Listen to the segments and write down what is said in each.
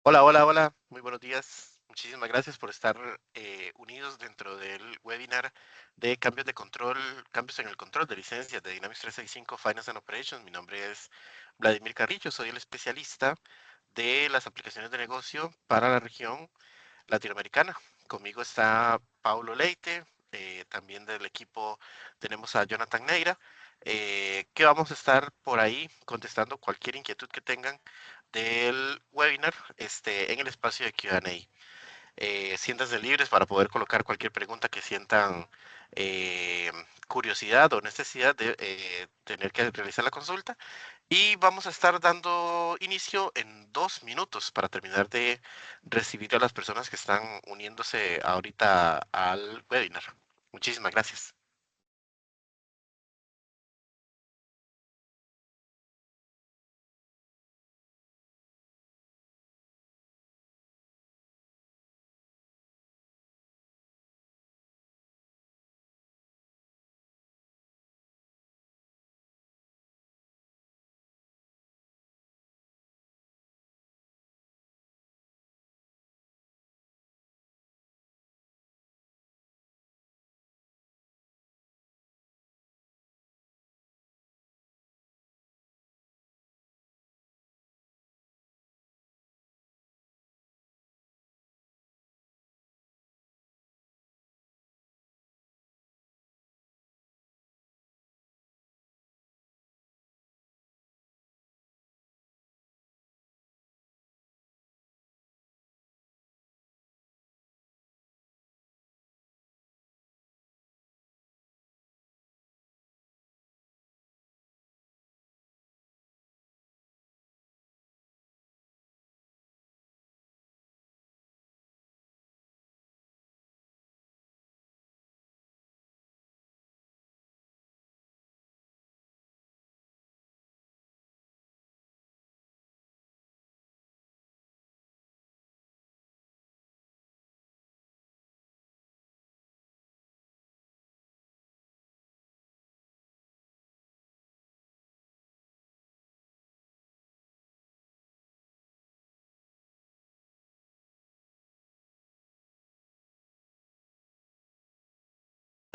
Hola, hola, hola, muy buenos días. Muchísimas gracias por estar unidos dentro del webinar de cambios en el control de licencias de Dynamics 365 Finance and Operations. Mi nombre es Vladimir Carrillo, soy el especialista de las aplicaciones de negocio para la región latinoamericana. Conmigo está Paulo Leite, también del equipo tenemos a Jonathan Neira, que vamos a estar por ahí contestando cualquier inquietud que tengan del webinar en el espacio de Q&A. Siéntanse libres para poder colocar cualquier pregunta que sientan eh, curiosidad o necesidad de tener que realizar la consulta. Y vamos a estar dando inicio en 2 minutos para terminar de recibir a las personas que están uniéndose ahorita al webinar. Muchísimas gracias.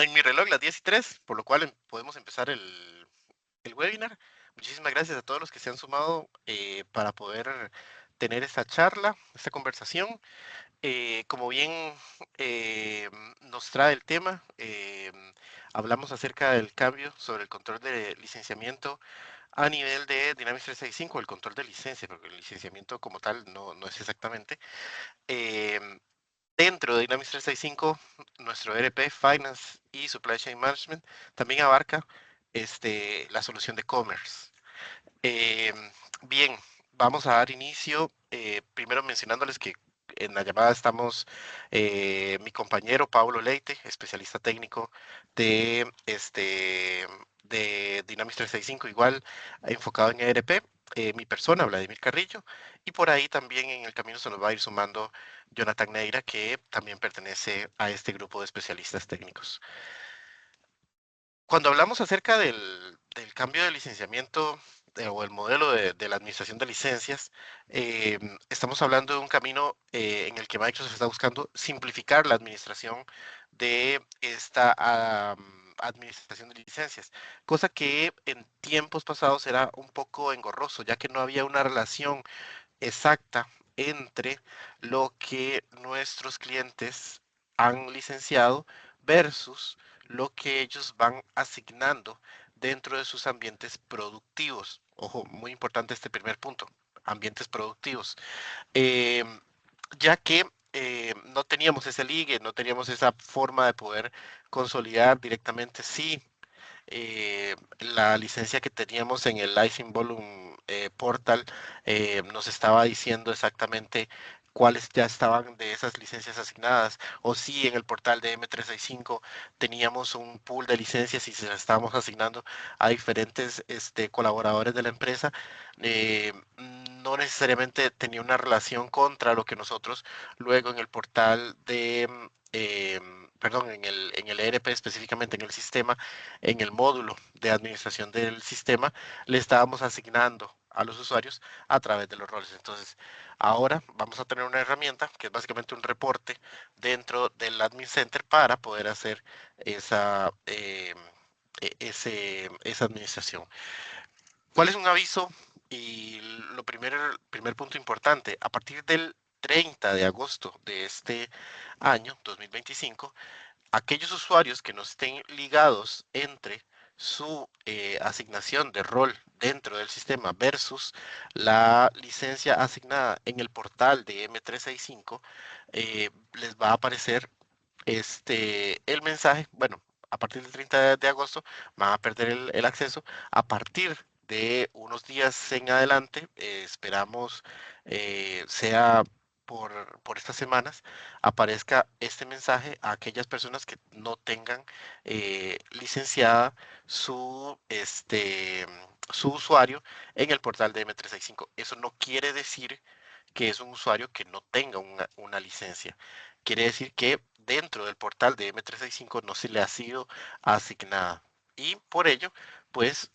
En mi reloj las 10:03, por lo cual podemos empezar el webinar. Muchísimas gracias a todos los que se han sumado para poder tener esta charla, esta conversación. Como bien nos trae el tema, hablamos acerca del cambio sobre el control de licenciamiento a nivel de Dynamics 365, el control de licencia, porque el licenciamiento como tal no es exactamente. Em, Dentro de Dynamics 365, nuestro ERP, Finance y Supply Chain Management también abarca la solución de Commerce. Eh, Bien, vamos a dar inicio, primero mencionándoles que en la llamada estamos mi compañero Pablo Leite, especialista técnico de, de Dynamics 365, igual enfocado en ERP, mi persona, Vladimir Carrillo, y por ahí también en el camino se nos va a ir sumando Jonathan Neira, que también pertenece a este grupo de especialistas técnicos. Cuando hablamos acerca del cambio de licenciamiento o el modelo de la administración de licencias, estamos hablando de un camino en el que Microsoft está buscando simplificar la administración de esta administración de licencias, cosa que en tiempos pasados era un poco engorroso, ya que no había una relación exacta entre lo que nuestros clientes han licenciado versus lo que ellos van asignando dentro de sus ambientes productivos. Ojo, muy importante este primer punto, ambientes productivos. Eh, ya que no teníamos ese ligue, no teníamos esa forma de poder consolidar directamente si la licencia que teníamos en el Licensing Volume Portal nos estaba diciendo exactamente cuáles ya estaban de esas licencias asignadas, o si en el portal de M365 teníamos un pool de licencias y se las estábamos asignando a diferentes colaboradores de la empresa, no necesariamente tenía una relación contra lo que nosotros luego en el portal de, perdón, en el ERP específicamente en el sistema, en el módulo de administración del sistema, le estábamos asignando a los usuarios a través de los roles. Entonces, ahora vamos a tener una herramienta que es básicamente un reporte dentro del Admin Center para poder hacer esa, esa administración. ¿Cuál es un aviso? Y primer punto importante, a partir del 30 de agosto de este año, 2025, aquellos usuarios que no estén ligados entre su asignación de rol dentro del sistema versus la licencia asignada en el portal de M365, les va a aparecer el mensaje, bueno, a partir del 30 de agosto van a perder el acceso. A partir de unos días en adelante, esperamos sea por estas semanas, aparezca este mensaje a aquellas personas que no tengan licenciada su usuario en el portal de M365. Eso no quiere decir que es un usuario que no tenga una licencia. Quiere decir que dentro del portal de M365 no se le ha sido asignada y por ello, pues,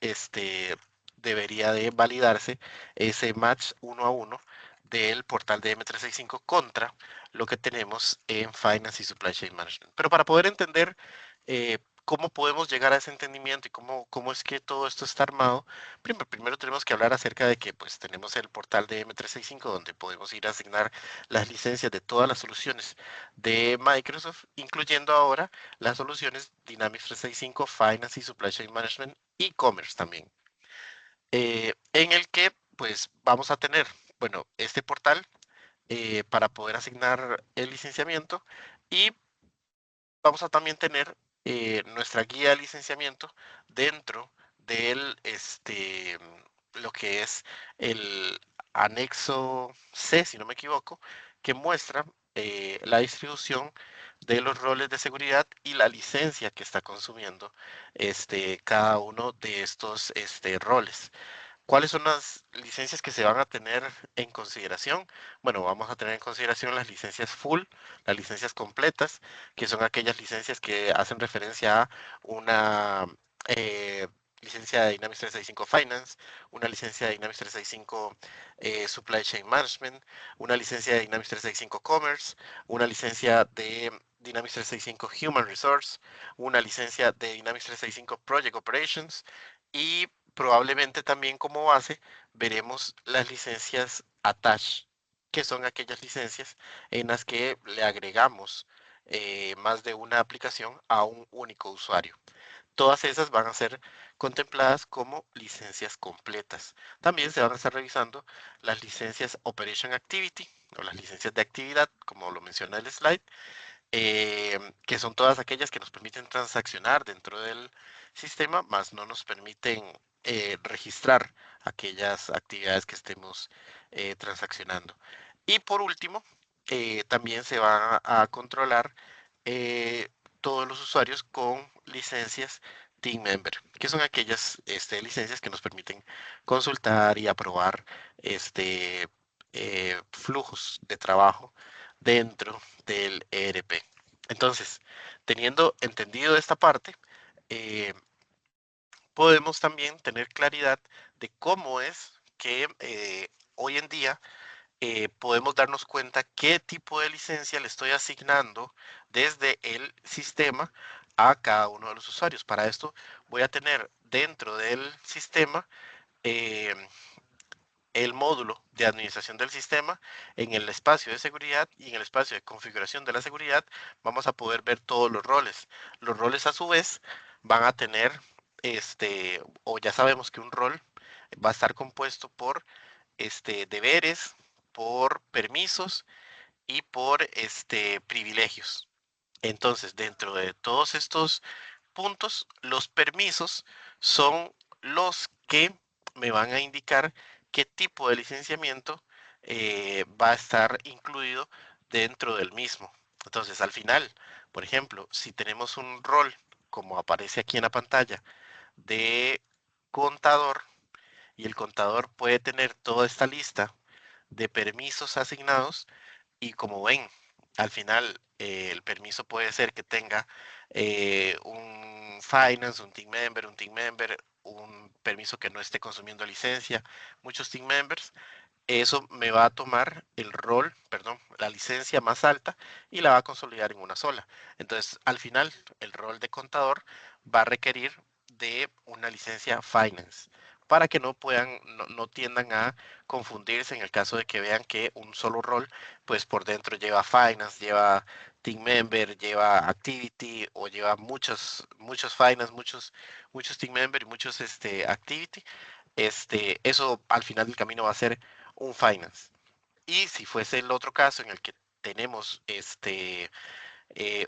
debería de validarse ese match uno a uno del portal de M365 contra lo que tenemos en Finance y Supply Chain Management. Pero para poder entender cómo podemos llegar a ese entendimiento y cómo es que todo esto está armado, primero tenemos que hablar acerca de que pues tenemos el portal de M365 donde podemos ir a asignar las licencias de todas las soluciones de Microsoft, incluyendo ahora las soluciones Dynamics 365, Finance y Supply Chain Management, e-commerce también, en el que pues vamos a tener, bueno, este portal para poder asignar el licenciamiento y vamos a también tener nuestra guía de licenciamiento dentro del, lo que es el anexo C, si no me equivoco, que muestra la distribución de los roles de seguridad y la licencia que está consumiendo cada uno de estos roles. ¿Cuáles son las licencias que se van a tener en consideración? Bueno, vamos a tener en consideración las licencias full, las licencias completas, que son aquellas licencias que hacen referencia a una eh, licencia de Dynamics 365 Finance, una licencia de Dynamics 365 Supply Chain Management, una licencia de Dynamics 365 Commerce, una licencia de Dynamics 365 Human Resource, una licencia de Dynamics 365 Project Operations y probablemente también como base veremos las licencias attach, que son aquellas licencias en las que le agregamos más de una aplicación a un único usuario. Todas esas van a ser contempladas como licencias completas. También se van a estar revisando las licencias Operation Activity o las licencias de actividad, como lo menciona el slide, que son todas aquellas que nos permiten transaccionar dentro del sistema, más no nos permiten registrar aquellas actividades que estemos transaccionando. Y por último, también se va a controlar eh, todos los usuarios con licencias Team Member, que son aquellas licencias que nos permiten consultar y aprobar flujos de trabajo dentro del ERP. Entonces, teniendo entendido esta parte, eh, podemos también tener claridad de cómo es que hoy en día podemos darnos cuenta qué tipo de licencia le estoy asignando desde el sistema a cada uno de los usuarios. Para esto voy a tener dentro del sistema eh, el módulo de administración del sistema. En el espacio de seguridad y en el espacio de configuración de la seguridad vamos a poder ver todos los roles. Los roles a su vez van a tener, o ya sabemos que un rol va a estar compuesto por deberes, por permisos y por privilegios. Entonces, dentro de todos estos puntos, los permisos son los que me van a indicar qué tipo de licenciamiento va a estar incluido dentro del mismo. Entonces, al final, por ejemplo, si tenemos un rol, como aparece aquí en la pantalla, de contador, y el contador puede tener toda esta lista de permisos asignados, y como ven, al final el permiso puede ser que tenga un finance, un team member, un permiso que no esté consumiendo licencia, muchos team members, eso me va a tomar el rol, perdón, la licencia más alta y la va a consolidar en una sola. Entonces, al final, el rol de contador va a requerir de una licencia Finance para que no puedan, no tiendan a confundirse en el caso de que vean que un solo rol, pues por dentro lleva Finance, lleva Team Member, lleva Activity o lleva muchos Finance, muchos Team Member y muchos Activity. Eso al final del camino va a ser un finance. Y si fuese el otro caso en el que tenemos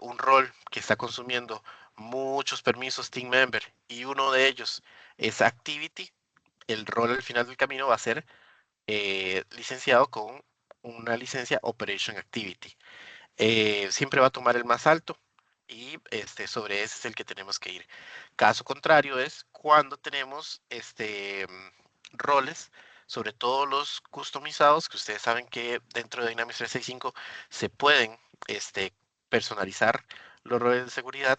un rol que está consumiendo muchos permisos team member y uno de ellos es activity, el rol al final del camino va a ser licenciado con una licencia operation activity. Siempre va a tomar el más alto y sobre ese es el que tenemos que ir. Caso contrario es cuando tenemos roles, sobre todo los customizados, que ustedes saben que dentro de Dynamics 365 se pueden personalizar los roles de seguridad.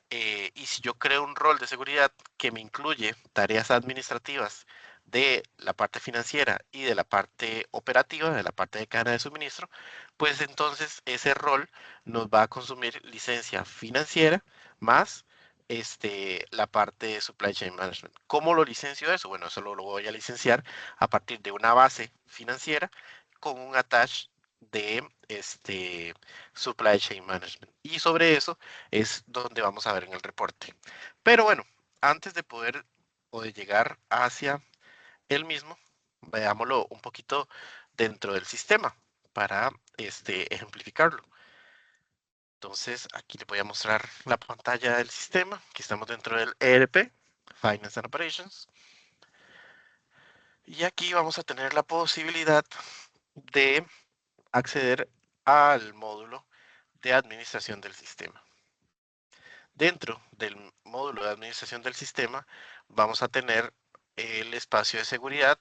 Y si yo creo un rol de seguridad que me incluye tareas administrativas de la parte financiera y de la parte operativa, de la parte de cadena de suministro, pues entonces ese rol nos va a consumir licencia financiera más la parte de supply chain management. ¿Cómo lo licencio eso? Bueno, eso lo voy a licenciar a partir de una base financiera con un attach de supply chain management. Y sobre eso es donde vamos a ver en el reporte. Pero bueno, antes de poder o de llegar hacia el mismo, veámoslo un poquito dentro del sistema para ejemplificarlo. Entonces, aquí le voy a mostrar la pantalla del sistema, que estamos dentro del ERP, Finance and Operations. Y aquí vamos a tener la posibilidad de acceder al módulo de administración del sistema. Dentro del módulo de administración del sistema vamos a tener el espacio de seguridad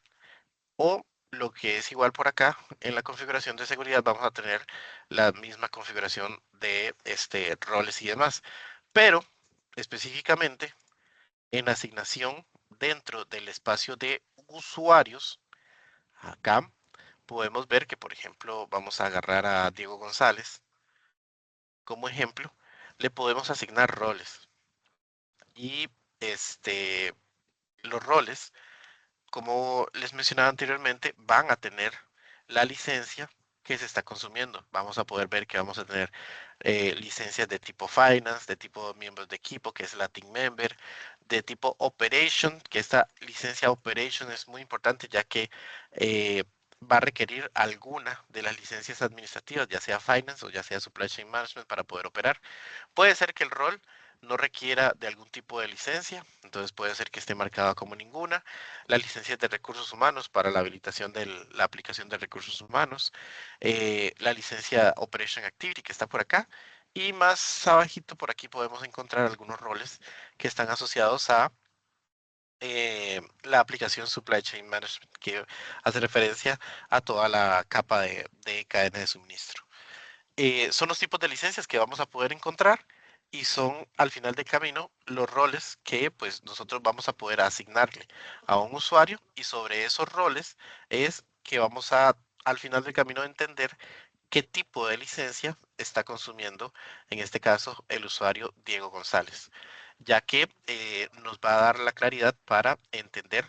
o lo que es igual por acá, en la configuración de seguridad vamos a tener la misma configuración de roles y demás. Pero específicamente en asignación dentro del espacio de usuarios, acá podemos ver que por ejemplo vamos a agarrar a Diego González como ejemplo, le podemos asignar roles y los roles, como les mencionaba anteriormente, van a tener la licencia que se está consumiendo. Vamos a poder ver que vamos a tener licencias de tipo Finance, de tipo miembros de equipo, que es la Team Member, de tipo Operation, que esta licencia Operation es muy importante ya que va a requerir alguna de las licencias administrativas, ya sea Finance o ya sea Supply Chain Management para poder operar. Puede ser que el rol no requiera de algún tipo de licencia, entonces puede ser que esté marcada como ninguna. La licencia de recursos humanos para la habilitación de la aplicación de recursos humanos. La licencia Operation Activity que está por acá. Y más abajito por aquí podemos encontrar algunos roles que están asociados a la aplicación Supply Chain Management, que hace referencia a toda la capa de cadena de suministro. Son los tipos de licencias que vamos a poder encontrar y son al final del camino los roles que pues nosotros vamos a poder asignarle a un usuario y sobre esos roles es que vamos a al final del camino entender qué tipo de licencia está consumiendo, en este caso, el usuario Diego González, ya que nos va a dar la claridad para entender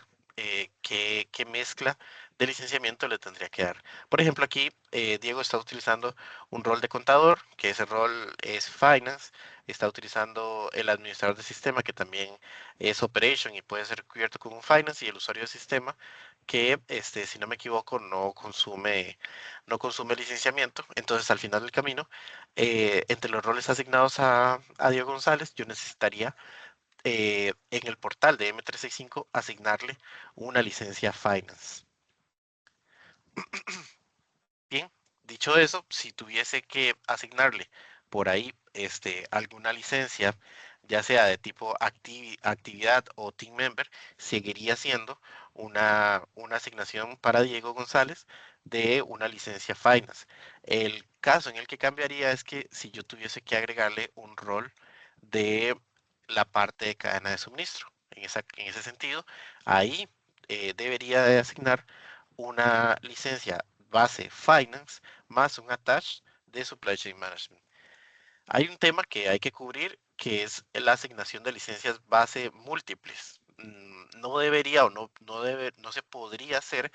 qué mezcla de licenciamiento le tendría que dar. Por ejemplo, aquí Diego está utilizando un rol de contador, que ese rol es Finance, está utilizando el administrador de sistema, que también es Operation y puede ser cubierto con un Finance, y el usuario de sistema, que si no me equivoco no consume licenciamiento. Entonces, al final del camino, entre los roles asignados a Diego González, yo necesitaría en el portal de M365 asignarle una licencia Finance. Bien, dicho eso, si tuviese que asignarle por ahí alguna licencia, ya sea de tipo actividad o team member, seguiría siendo una asignación para Diego González de una licencia Finance. El caso en el que cambiaría es que si yo tuviese que agregarle un rol de la parte de cadena de suministro. en ese sentido, ahí debería de asignar una licencia base Finance más un attach de Supply Chain Management. Hay un tema que hay que cubrir, que es la asignación de licencias base múltiples. No debería o no se podría hacer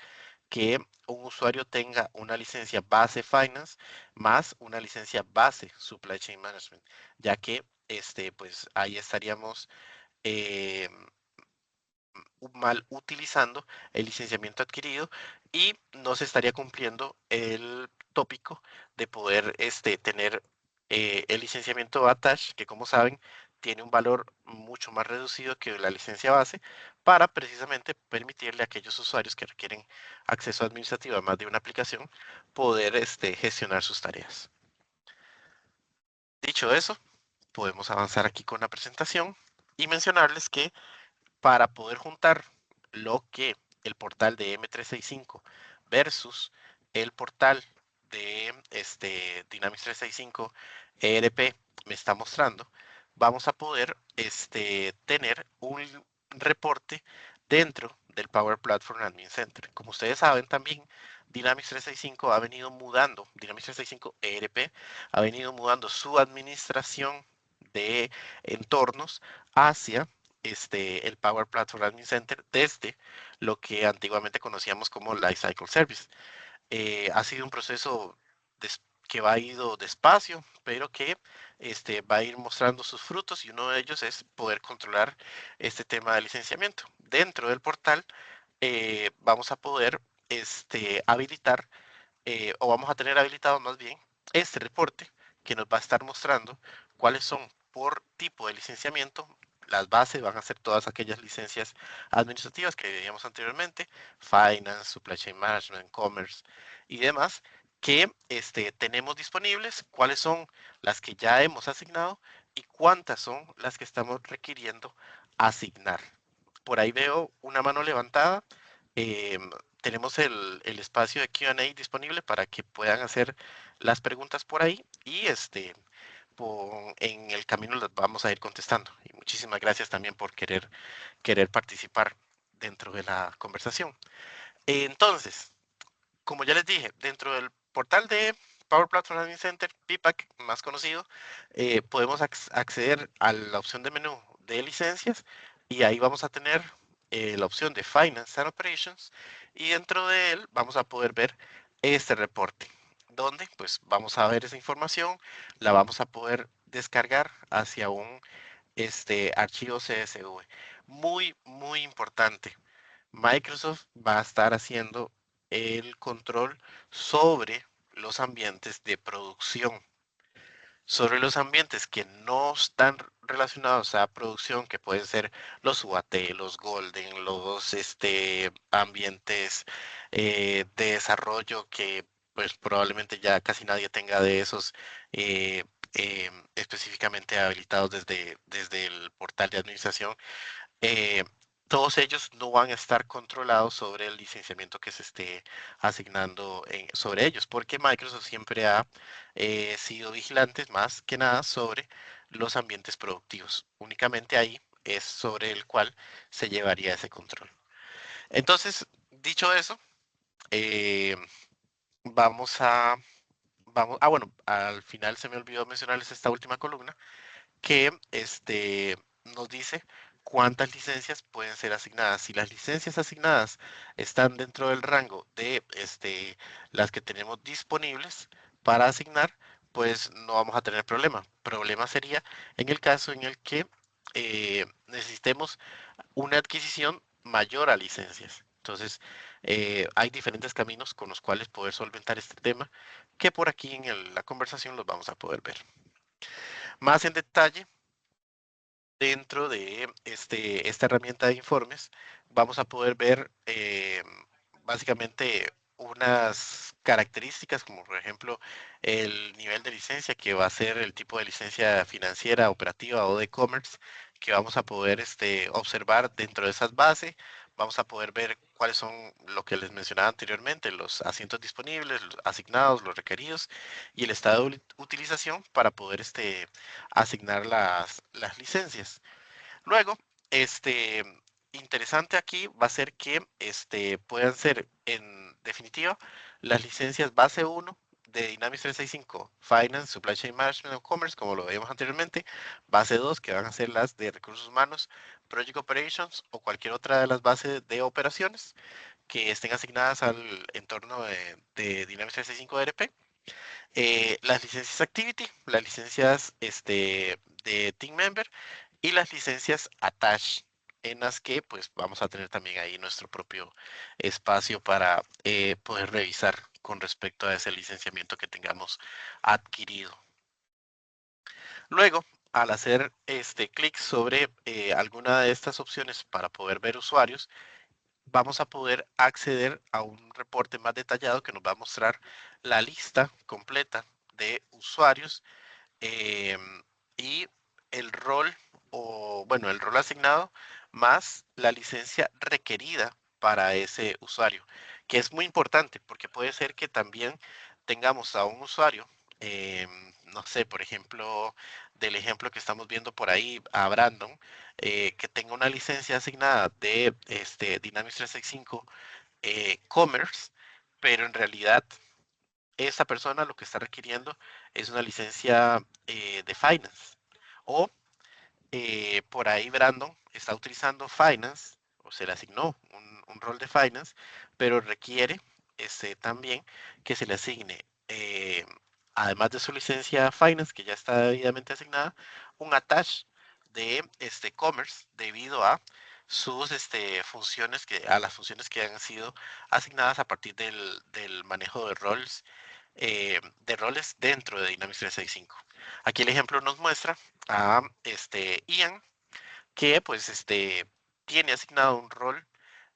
que un usuario tenga una licencia base Finance más una licencia base Supply Chain Management, ya que pues ahí estaríamos eh, mal utilizando el licenciamiento adquirido y no se estaría cumpliendo el tópico de poder tener el licenciamiento attach, que como saben tiene un valor mucho más reducido que la licencia base, para precisamente permitirle a aquellos usuarios que requieren acceso administrativo a más de una aplicación poder gestionar sus tareas. Dicho eso, podemos avanzar aquí con la presentación y mencionarles que para poder juntar lo que el portal de M365 versus el portal de Dynamics 365 ERP me está mostrando, vamos a poder tener un reporte dentro del Power Platform Admin Center. Como ustedes saben también, Dynamics 365 ha venido mudando, Dynamics 365 ERP ha venido mudando su administración de entornos hacia el Power Platform Admin Center desde lo que antiguamente conocíamos como Lifecycle Service. Ha sido un proceso que va a ir despacio, pero que va a ir mostrando sus frutos y uno de ellos es poder controlar este tema de licenciamiento. Dentro del portal vamos a poder habilitar o vamos a tener habilitado más bien este reporte que nos va a estar mostrando cuáles son por tipo de licenciamiento. Las bases van a ser todas aquellas licencias administrativas que veíamos anteriormente, Finance, Supply Chain Management, Commerce y demás, que tenemos disponibles, cuáles son las que ya hemos asignado y cuántas son las que estamos requiriendo asignar. Por ahí veo una mano levantada. Tenemos el espacio de Q&A disponible para que puedan hacer las preguntas por ahí y en el camino las vamos a ir contestando. Y muchísimas gracias también por querer participar dentro de la conversación. Entonces, como ya les dije, dentro del portal de Power Platform Admin Center, PPAC, más conocido, podemos acceder a la opción de menú de licencias y ahí vamos a tener la opción de Finance and Operations y dentro de él vamos a poder ver este reporte, donde pues vamos a ver esa información, la vamos a poder descargar hacia un archivo CSV. Muy, muy importante. Microsoft va a estar haciendo el control sobre los ambientes de producción, sobre los ambientes que no están relacionados a producción, que pueden ser los UAT, los Golden, los ambientes de desarrollo que pues probablemente ya casi nadie tenga de esos específicamente habilitados desde el portal de administración. eh, Todos ellos no van a estar controlados sobre el licenciamiento que se esté asignando sobre ellos, porque Microsoft siempre ha sido vigilante más que nada sobre los ambientes productivos. Únicamente ahí es sobre el cual se llevaría ese control. Entonces, dicho eso, eh, vamos a, bueno, al final se me olvidó mencionarles esta última columna, que nos dice cuántas licencias pueden ser asignadas. Si las licencias asignadas están dentro del rango de las que tenemos disponibles para asignar, pues no vamos a tener problema. Problema sería en el caso en el que necesitemos una adquisición mayor a licencias. Entonces, hay diferentes caminos con los cuales poder solventar este tema que por aquí en la conversación los vamos a poder ver. Más en detalle, dentro de esta herramienta de informes, vamos a poder ver básicamente unas características, como por ejemplo el nivel de licencia, que va a ser el tipo de licencia financiera, operativa o de e-commerce, que vamos a poder observar dentro de esas bases. Vamos a poder ver cuáles son lo que les mencionaba anteriormente, los asientos disponibles, los asignados, los requeridos y el estado de utilización para poder asignar las licencias. Luego, interesante aquí va a ser que puedan ser, en definitiva, las licencias base uno de Dynamics 365, Finance, Supply Chain Management o Commerce, como lo veíamos anteriormente, base 2 que van a ser las de recursos humanos, Project Operations o cualquier otra de las bases de operaciones que estén asignadas al entorno de Dynamics 365 ERP. Las licencias Activity, las licencias de Team Member y las licencias Attach, en las que pues vamos a tener también ahí nuestro propio espacio para poder revisar con respecto a ese licenciamiento que tengamos adquirido. Luego, al hacer clic sobre alguna de estas opciones para poder ver usuarios, vamos a poder acceder a un reporte más detallado que nos va a mostrar la lista completa de usuarios eh, y el rol o bueno, el rol asignado más la licencia requerida para ese usuario, que es muy importante porque puede ser que también tengamos a un usuario, no sé, por ejemplo, del ejemplo que estamos viendo por ahí, a Brandon, que tenga una licencia asignada de Dynamics 365 Commerce, pero en realidad esa persona lo que está requiriendo es una licencia de Finance. O por ahí Brandon está utilizando Finance, o se le asignó un rol de Finance, pero requiere también que se le asigne, además de su licencia Finance, que ya está debidamente asignada, un attach de Commerce debido a sus funciones a las funciones que han sido asignadas a partir del manejo de roles dentro de Dynamics 365. Aquí el ejemplo nos muestra a Ian, que pues tiene asignado un rol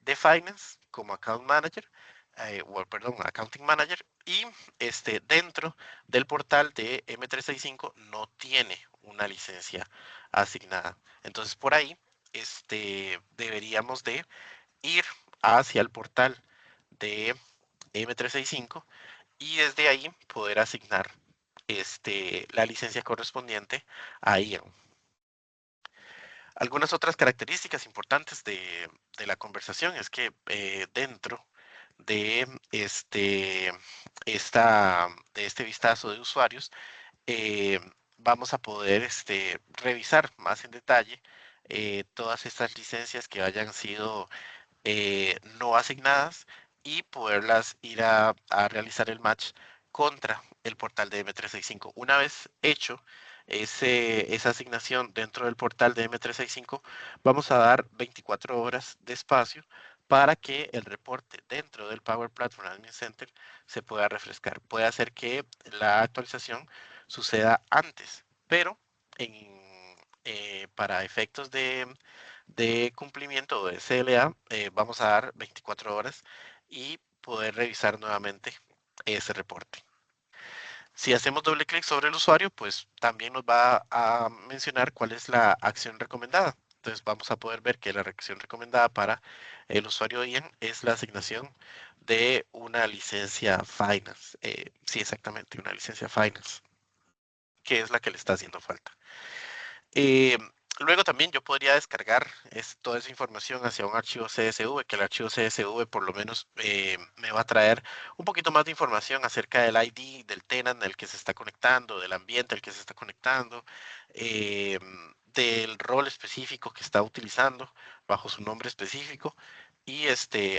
de Finance como Account Manager, o perdón, Accounting Manager, y dentro del portal de M365 no tiene una licencia asignada. Entonces por ahí deberíamos de ir hacia el portal de M365 y desde ahí poder asignar la licencia correspondiente a Ian. Algunas otras características importantes de la conversación es que dentro de de este vistazo de usuarios, eh, vamos a poder revisar más en detalle todas estas licencias que hayan sido no asignadas y poderlas ir a realizar el match contra el portal de M365. Una vez hecho esa asignación dentro del portal de M365, vamos a dar 24 horas de espacio para que el reporte dentro del Power Platform Admin Center se pueda refrescar. Puede hacer que la actualización suceda antes, pero para efectos de cumplimiento o de CLA, vamos a dar 24 horas y poder revisar nuevamente ese reporte. Si hacemos doble clic sobre el usuario, pues también nos va a mencionar cuál es la acción recomendada. Entonces vamos a poder ver que la acción recomendada para el usuario Ian es la asignación de una licencia Finance. Sí, exactamente, una licencia Finance, que es la que le está haciendo falta. Eh, Luego también yo podría descargar toda esa información hacia un archivo CSV, que el archivo CSV por lo menos me va a traer un poquito más de información acerca del ID, del tenant al que se está conectando, del ambiente al que se está conectando, eh, del rol específico que está utilizando bajo su nombre específico y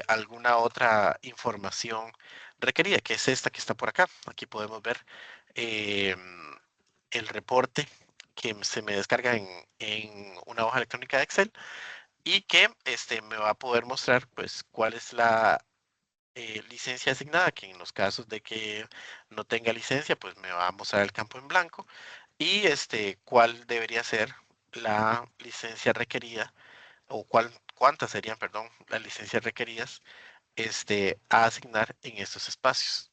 alguna otra información requerida, que es esta que está por acá. Aquí podemos ver eh, el reporte que se me descarga en una hoja electrónica de Excel y que me va a poder mostrar pues cuál es la licencia asignada, que en los casos de que no tenga licencia pues me va a mostrar el campo en blanco y cuál debería ser la licencia requerida o cuántas serían, perdón, las licencias requeridas a asignar en estos espacios.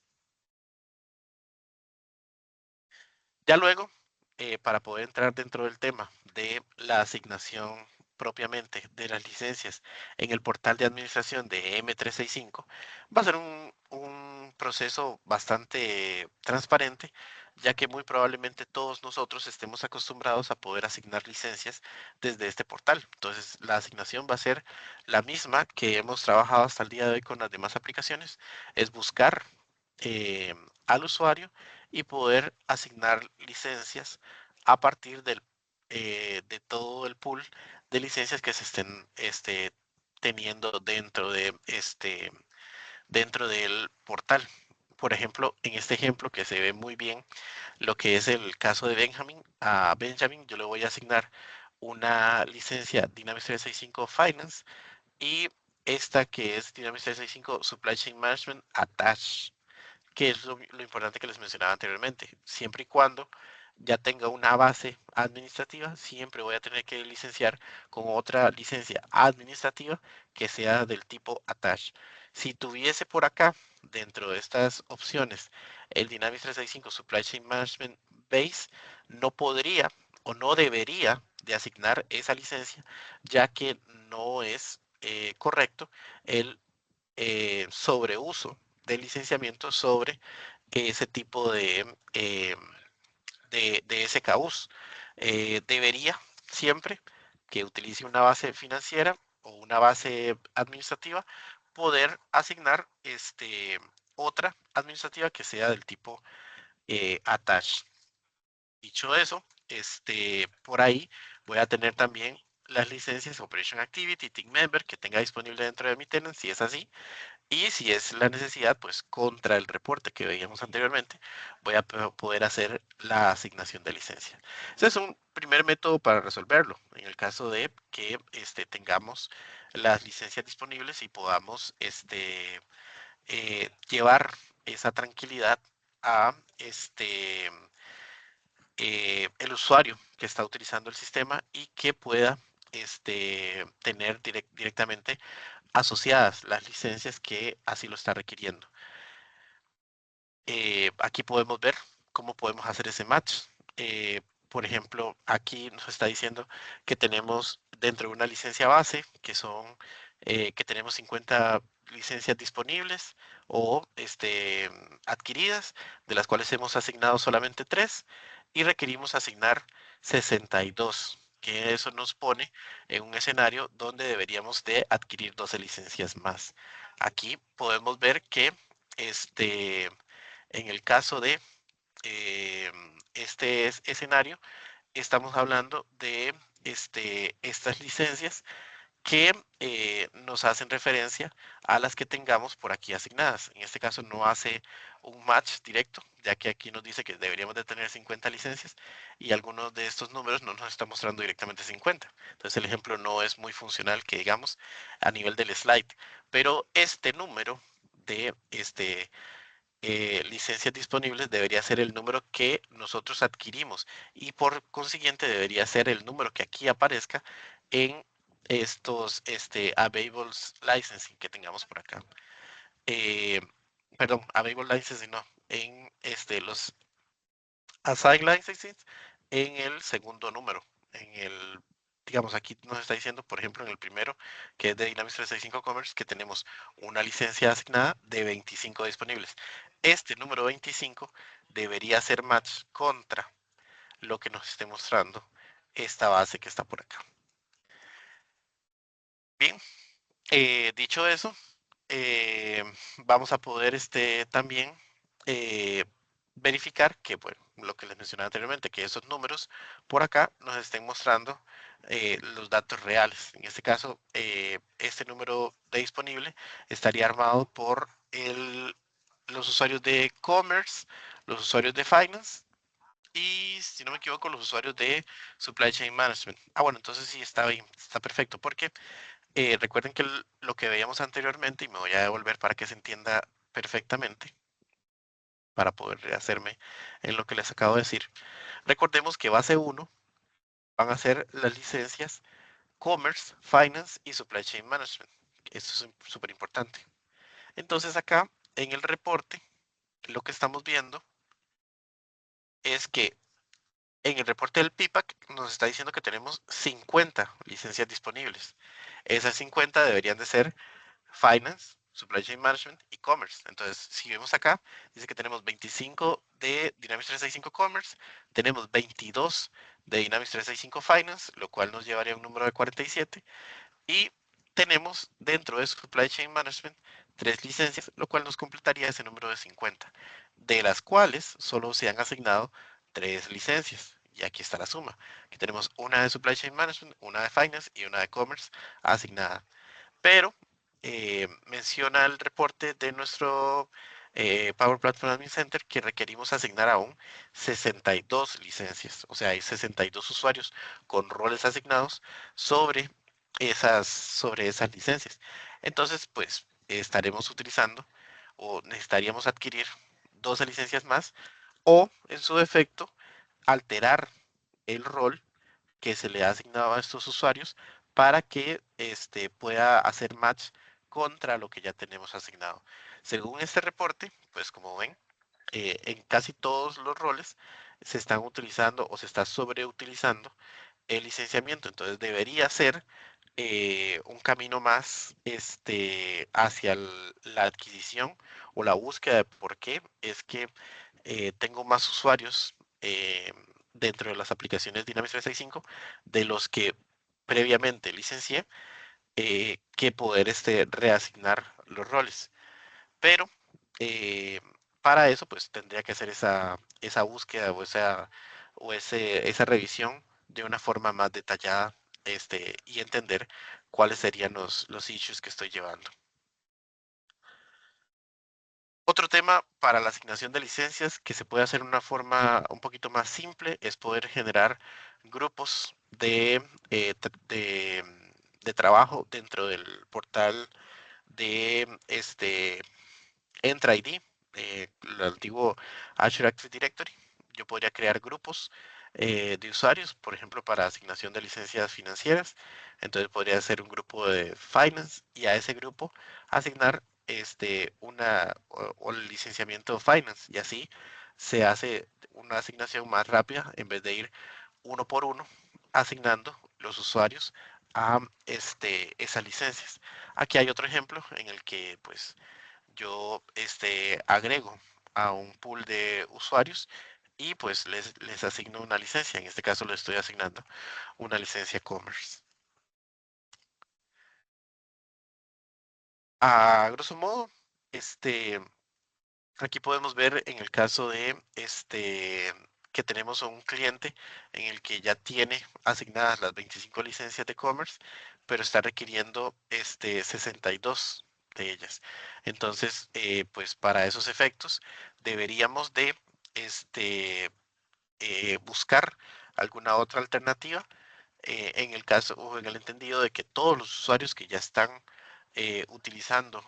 Ya luego, para poder entrar dentro del tema de la asignación propiamente de las licencias en el portal de administración de M365, va a ser un proceso bastante transparente, ya que muy probablemente todos nosotros estemos acostumbrados a poder asignar licencias desde este portal. Entonces, la asignación va a ser la misma que hemos trabajado hasta el día de hoy con las demás aplicaciones, es buscar eh, al usuario y poder asignar licencias a partir de todo el pool de licencias que se estén teniendo dentro del portal. Por ejemplo, en este ejemplo que se ve muy bien lo que es el caso de Benjamin, a Benjamin yo le voy a asignar una licencia Dynamics 365 Finance y esta que es Dynamics 365 Supply Chain Management Attached, que es lo importante que les mencionaba anteriormente. Siempre y cuando ya tenga una base administrativa, siempre voy a tener que licenciar con otra licencia administrativa que sea del tipo attach. Si tuviese por acá, dentro de estas opciones, el Dynamics 365 Supply Chain Management Base, no podría o no debería de asignar esa licencia, ya que no es correcto el sobreuso del licenciamiento sobre ese tipo de SKUs. Debería siempre que utilice una base financiera o una base administrativa poder asignar otra administrativa que sea del tipo attach. Dicho eso, por ahí voy a tener también las licencias Operation Activity, Team Member que tenga disponible dentro de mi tenant, si es así, y si es la necesidad, pues contra el reporte que veíamos anteriormente, voy a poder hacer la asignación de licencia. Ese es un primer método para resolverlo, en el caso de que tengamos las licencias disponibles y podamos llevar esa tranquilidad a el usuario que está utilizando el sistema y que pueda tener directamente asociadas las licencias que así lo está requiriendo. Aquí podemos ver cómo podemos hacer ese match. Por ejemplo, aquí nos está diciendo que tenemos dentro de una licencia base, que tenemos 50 licencias disponibles o adquiridas, de las cuales hemos asignado solamente 3 y requerimos asignar 62, que eso nos pone en un escenario donde deberíamos de adquirir 12 licencias más. Aquí podemos ver que este, en el caso de escenario, estamos hablando de estas licencias que nos hacen referencia a las que tengamos por aquí asignadas. En este caso no hace un match directo, ya que aquí nos dice que deberíamos de tener 50 licencias y algunos de estos números no nos está mostrando directamente 50. Entonces el ejemplo no es muy funcional que digamos a nivel del slide, pero este número de licencias disponibles debería ser el número que nosotros adquirimos y por consiguiente debería ser el número que aquí aparezca en estos available licensing que tengamos por acá. Eh, Perdón, available licensing no, en los assigned licensing en el segundo número, digamos aquí nos está diciendo, por ejemplo, en el primero, que es de Dynamics 365 Commerce, que tenemos una licencia asignada de 25 disponibles. Este número 25 debería ser match contra lo que nos esté mostrando esta base que está por acá. Bien, dicho eso, eh, vamos a poder también eh, verificar que, bueno, lo que les mencionaba anteriormente, que esos números por acá nos estén mostrando los datos reales. En este caso, este número de disponible estaría armado por los usuarios de Commerce, los usuarios de Finance y, si no me equivoco, los usuarios de Supply Chain Management. Ah, bueno, entonces sí está bien, está perfecto, porque recuerden que lo que veíamos anteriormente, y me voy a devolver para que se entienda perfectamente, para poder rehacerme en lo que les acabo de decir. Recordemos que base 1 van a ser las licencias Commerce, Finance y Supply Chain Management. Esto es súper importante. Entonces acá en el reporte lo que estamos viendo es que en el reporte del PIPAC nos está diciendo que tenemos 50 licencias disponibles. Esas 50 deberían de ser Finance, Supply Chain Management y Commerce. Entonces, si vemos acá, dice que tenemos 25 de Dynamics 365 Commerce, tenemos 22 de Dynamics 365 Finance, lo cual nos llevaría a un número de 47, y tenemos dentro de Supply Chain Management 3 licencias, lo cual nos completaría ese número de 50, de las cuales solo se han asignado 3 licencias. Y aquí está la suma. Aquí tenemos una de Supply Chain Management, una de Finance y una de Commerce asignada. Pero menciona el reporte de nuestro Power Platform Admin Center que requerimos asignar aún 62 licencias. O sea, hay 62 usuarios con roles asignados sobre esas licencias. Entonces, pues estaremos utilizando o necesitaríamos adquirir 12 licencias más o, en su defecto, alterar el rol que se le ha asignado a estos usuarios para que pueda hacer match contra lo que ya tenemos asignado. Según este reporte, pues como ven, en casi todos los roles se están utilizando o se está sobreutilizando el licenciamiento, entonces debería ser un camino más hacia la adquisición o la búsqueda de por qué es que tengo más usuarios dentro de las aplicaciones Dynamics 365 de los que previamente licencié, que poder reasignar los roles. Pero eh, para eso pues tendría que hacer esa búsqueda esa revisión de una forma más detallada y entender cuáles serían los issues que estoy llevando. Otro tema para la asignación de licencias que se puede hacer de una forma un poquito más simple es poder generar grupos de trabajo dentro del portal de Entra ID, el antiguo Azure Active Directory. Yo podría crear grupos de usuarios, por ejemplo, para asignación de licencias financieras. Entonces podría ser un grupo de Finance y a ese grupo asignar o el licenciamiento Finance y así se hace una asignación más rápida en vez de ir uno por uno asignando los usuarios a esas licencias. Aquí hay otro ejemplo en el que pues yo agrego a un pool de usuarios y pues les asigno una licencia. En este caso le estoy asignando una licencia Commerce. A grosso modo, este, aquí podemos ver en el caso de que tenemos a un cliente en el que ya tiene asignadas las 25 licencias de Commerce, pero está requiriendo 62 de ellas. Entonces, pues para esos efectos deberíamos de buscar alguna otra alternativa en el caso o en el entendido de que todos los usuarios que ya están utilizando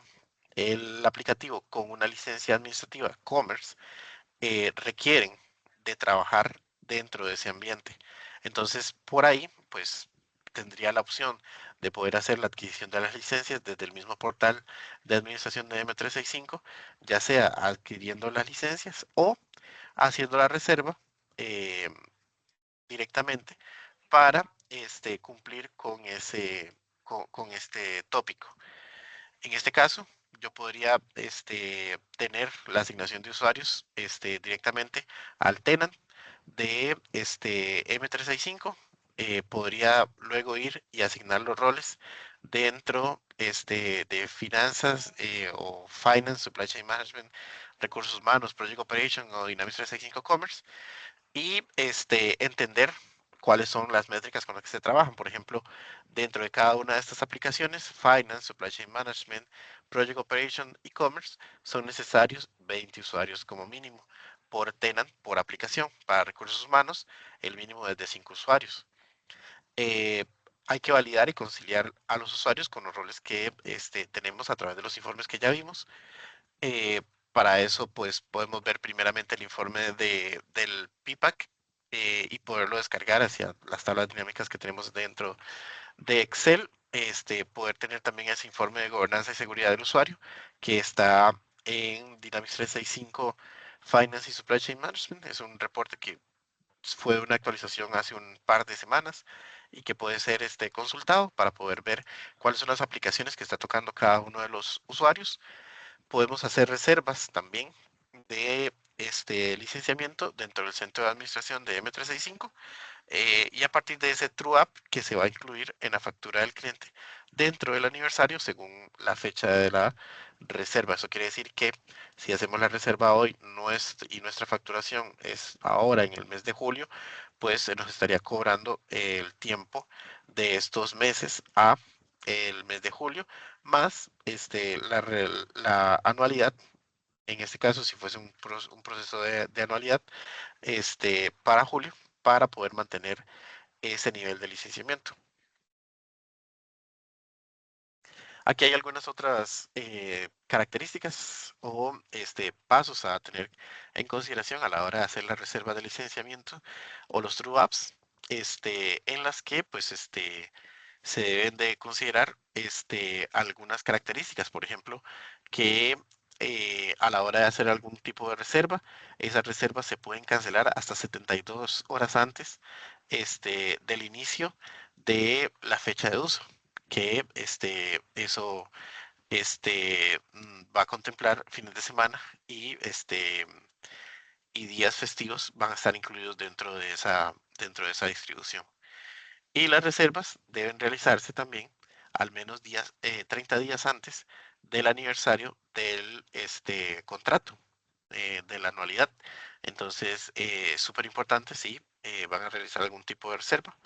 el aplicativo con una licencia administrativa Commerce requieren de trabajar dentro de ese ambiente. Entonces, por ahí, pues tendría la opción de poder hacer la adquisición de las licencias desde el mismo portal de administración de M365, ya sea adquiriendo las licencias o haciendo la reserva eh, directamente para cumplir con este tópico. En este caso, yo podría tener la asignación de usuarios directamente al tenant de M365. Podría luego ir y asignar los roles dentro de finanzas o finance, supply chain management, recursos humanos, project operation o Dynamics 365 Commerce y entender cuáles son las métricas con las que se trabajan. Por ejemplo, dentro de cada una de estas aplicaciones, Finance, Supply Chain Management, Project Operation y Commerce, son necesarios 20 usuarios como mínimo por tenant, por aplicación. Para recursos humanos, el mínimo es de 5 usuarios. Eh, hay que validar y conciliar a los usuarios con los roles que tenemos a través de los informes que ya vimos. Eh, para eso, pues podemos ver primeramente el informe del PPAC y poderlo descargar hacia las tablas dinámicas que tenemos dentro de Excel. Poder tener también ese informe de gobernanza y seguridad del usuario que está en Dynamics 365 Finance y Supply Chain Management. Es un reporte que fue una actualización hace un par de semanas y que puede ser consultado para poder ver cuáles son las aplicaciones que está tocando cada uno de los usuarios. Podemos hacer reservas también de licenciamiento dentro del centro de administración de M365 y a partir de ese true up que se va a incluir en la factura del cliente dentro del aniversario según la fecha de la reserva. Eso quiere decir que si hacemos la reserva hoy y nuestra facturación es ahora en el mes de julio, pues se nos estaría cobrando el tiempo de estos meses a el mes de julio más la anualidad. En este caso, si fuese un proceso de anualidad, para julio, para poder mantener ese nivel de licenciamiento. Aquí hay algunas otras características o pasos a tener en consideración a la hora de hacer la reserva de licenciamiento o los true ups, en las que pues se deben de considerar algunas características, por ejemplo, que a la hora de hacer algún tipo de reserva, esas reservas se pueden cancelar hasta 72 horas antes del inicio de la fecha de uso, que eso va a contemplar fines de semana y días festivos van a estar incluidos dentro de esa distribución. Y las reservas deben realizarse también al menos 30 días antes del aniversario del contrato, de la anualidad. Entonces, es súper importante si van a realizar algún tipo de reserva,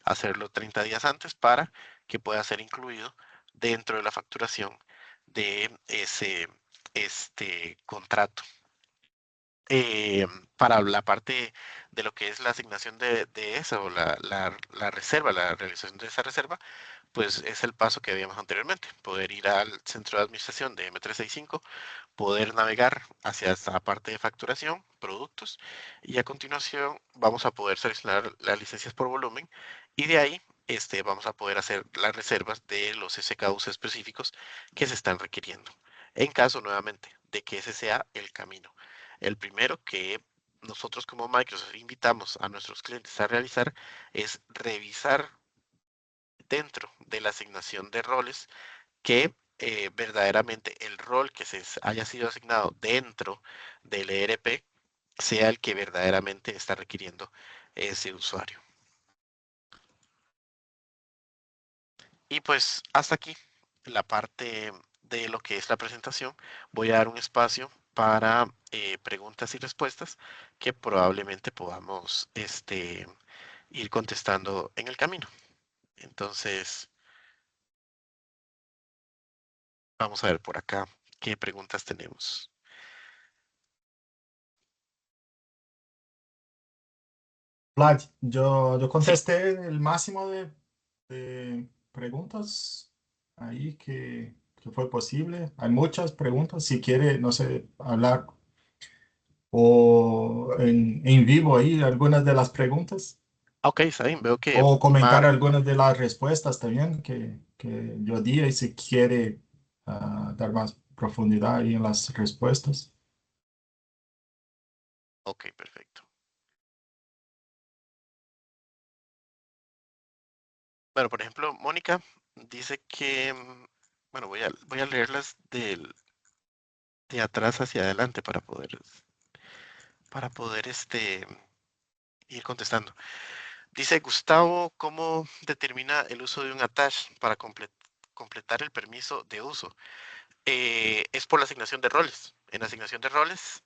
hacerlo 30 días antes para que pueda ser incluido dentro de la facturación de ese contrato. eh, para la parte de lo que es la asignación de eso, la reserva, la realización de esa reserva, pues es el paso que habíamos anteriormente, poder ir al centro de administración de M365, poder navegar hacia esta parte de facturación, productos, y a continuación vamos a poder seleccionar las licencias por volumen y de ahí vamos a poder hacer las reservas de los SKUs específicos que se están requiriendo. En caso nuevamente de que ese sea el camino. El primero que nosotros como Microsoft invitamos a nuestros clientes a realizar es revisar dentro de la asignación de roles que verdaderamente el rol que se haya sido asignado dentro del ERP sea el que verdaderamente está requiriendo ese usuario. Y pues hasta aquí la parte de lo que es la presentación. Voy a dar un espacio para preguntas y respuestas que probablemente podamos ir contestando en el camino. Entonces, vamos a ver por acá qué preguntas tenemos. Vlad, yo Sí, contesté el máximo de preguntas ahí que fue posible. Hay muchas preguntas. Si quiere, no sé, hablar o en vivo ahí algunas de las preguntas ok, está bien. Veo que o comentar algunas de las respuestas también que yo di y si quiere dar más profundidad ahí en las respuestas. ok, perfecto. Bueno, por ejemplo, Mónica dice que, bueno, voy a leerlas de atrás hacia adelante para poder ir contestando. Dice Gustavo, ¿cómo determina el uso de un attach para completar el permiso de uso? Es por la asignación de roles. En la asignación de roles,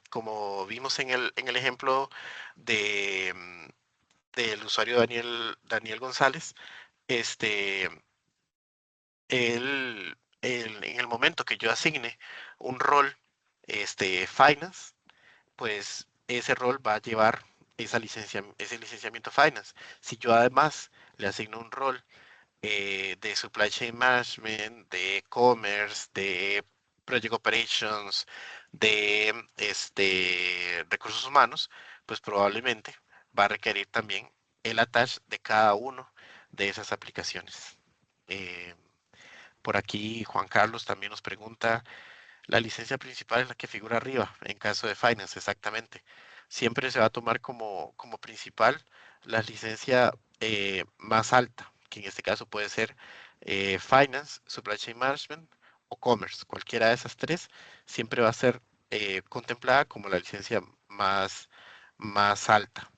como vimos en el ejemplo de, del usuario Daniel González, este, en el momento que yo asigne un rol finance, pues ese rol va a llevar ese licenciamiento finance. Si yo además le asigno un rol de supply chain management, de e-commerce, de project operations, de recursos humanos, pues probablemente va a requerir también el attach de cada uno de esas aplicaciones. Eh, por aquí Juan Carlos también nos pregunta, la licencia principal es la que figura arriba, en caso de Finance, exactamente. Siempre se va a tomar como principal la licencia más alta, que en este caso puede ser Finance, Supply Chain Management o Commerce. Cualquiera de esas tres siempre va a ser contemplada como la licencia más alta.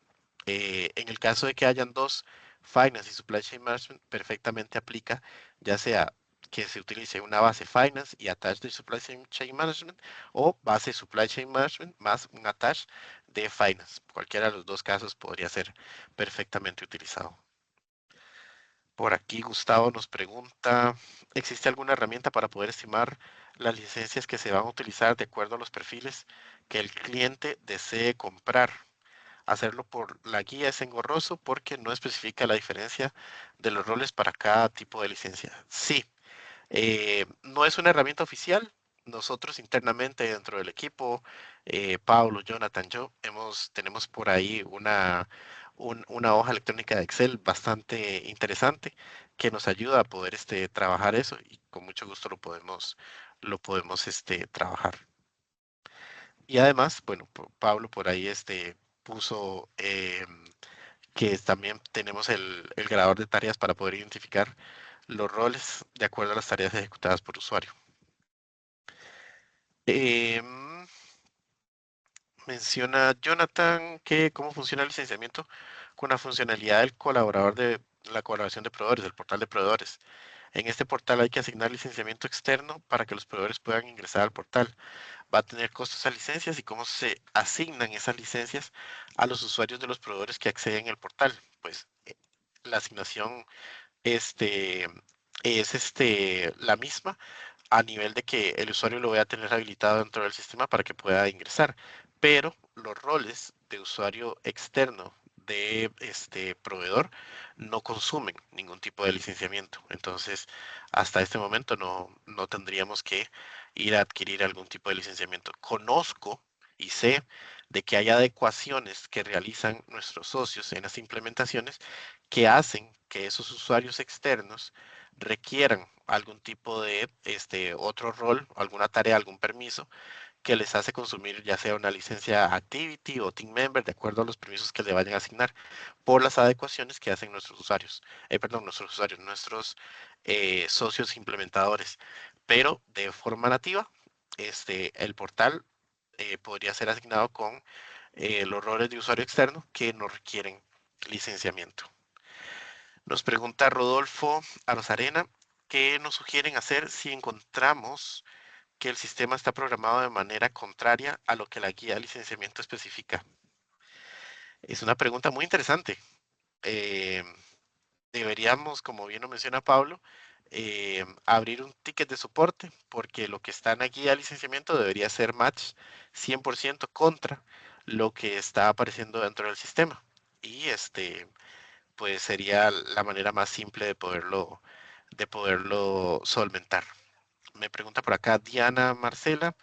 En el caso de que hayan dos, Finance y Supply Chain Management perfectamente aplica, ya sea que se utilice una base Finance y attach de Supply Chain Management o base Supply Chain Management más un attach de Finance. Cualquiera de los dos casos podría ser perfectamente utilizado. Por aquí Gustavo nos pregunta, ¿existe alguna herramienta para poder estimar las licencias que se van a utilizar de acuerdo a los perfiles que el cliente desee comprar? Hacerlo por la guía es engorroso porque no especifica la diferencia de los roles para cada tipo de licencia. Sí, no es una herramienta oficial. Nosotros internamente dentro del equipo, Pablo, Jonathan, yo, tenemos por ahí una hoja electrónica de Excel bastante interesante que nos ayuda a poder trabajar eso y con mucho gusto lo podemos trabajar. Y además, bueno, Pablo por ahí puso que también tenemos el grabador de tareas para poder identificar los roles de acuerdo a las tareas ejecutadas por usuario. Em, Menciona Jonathan que cómo funciona el licenciamiento con la funcionalidad del colaborador de la colaboración de proveedores, del portal de proveedores. En este portal hay que asignar licenciamiento externo para que los proveedores puedan ingresar al portal. Va a tener costos a licencias y cómo se asignan esas licencias a los usuarios de los proveedores que acceden al portal. Pues la asignación este, es la misma a nivel de que el usuario lo voy a tener habilitado dentro del sistema para que pueda ingresar, pero los roles de usuario externo de este proveedor no consumen ningún tipo de licenciamiento. Entonces, hasta este momento no tendríamos que ir a adquirir algún tipo de licenciamiento. Conozco y sé de que hay adecuaciones que realizan nuestros socios en las implementaciones que hacen que esos usuarios externos requieran algún tipo de otro rol, alguna tarea, algún permiso que les hace consumir ya sea una licencia Activity o Team Member de acuerdo a los permisos que le vayan a asignar por las adecuaciones que hacen nuestros usuarios, nuestros socios implementadores. Pero de forma nativa, el portal podría ser asignado con los roles de usuario externo que no requieren licenciamiento. Nos pregunta Rodolfo Arozarena, ¿qué nos sugieren hacer si encontramos que el sistema está programado de manera contraria a lo que la guía de licenciamiento especifica? Es una pregunta muy interesante. Eh, Deberíamos, como bien lo menciona Pablo, abrir un ticket de soporte porque lo que está en la guía de licenciamiento debería ser match 100% contra lo que está apareciendo dentro del sistema. Y pues sería la manera más simple de poderlo solventar. Me pregunta por acá Diana Marcela,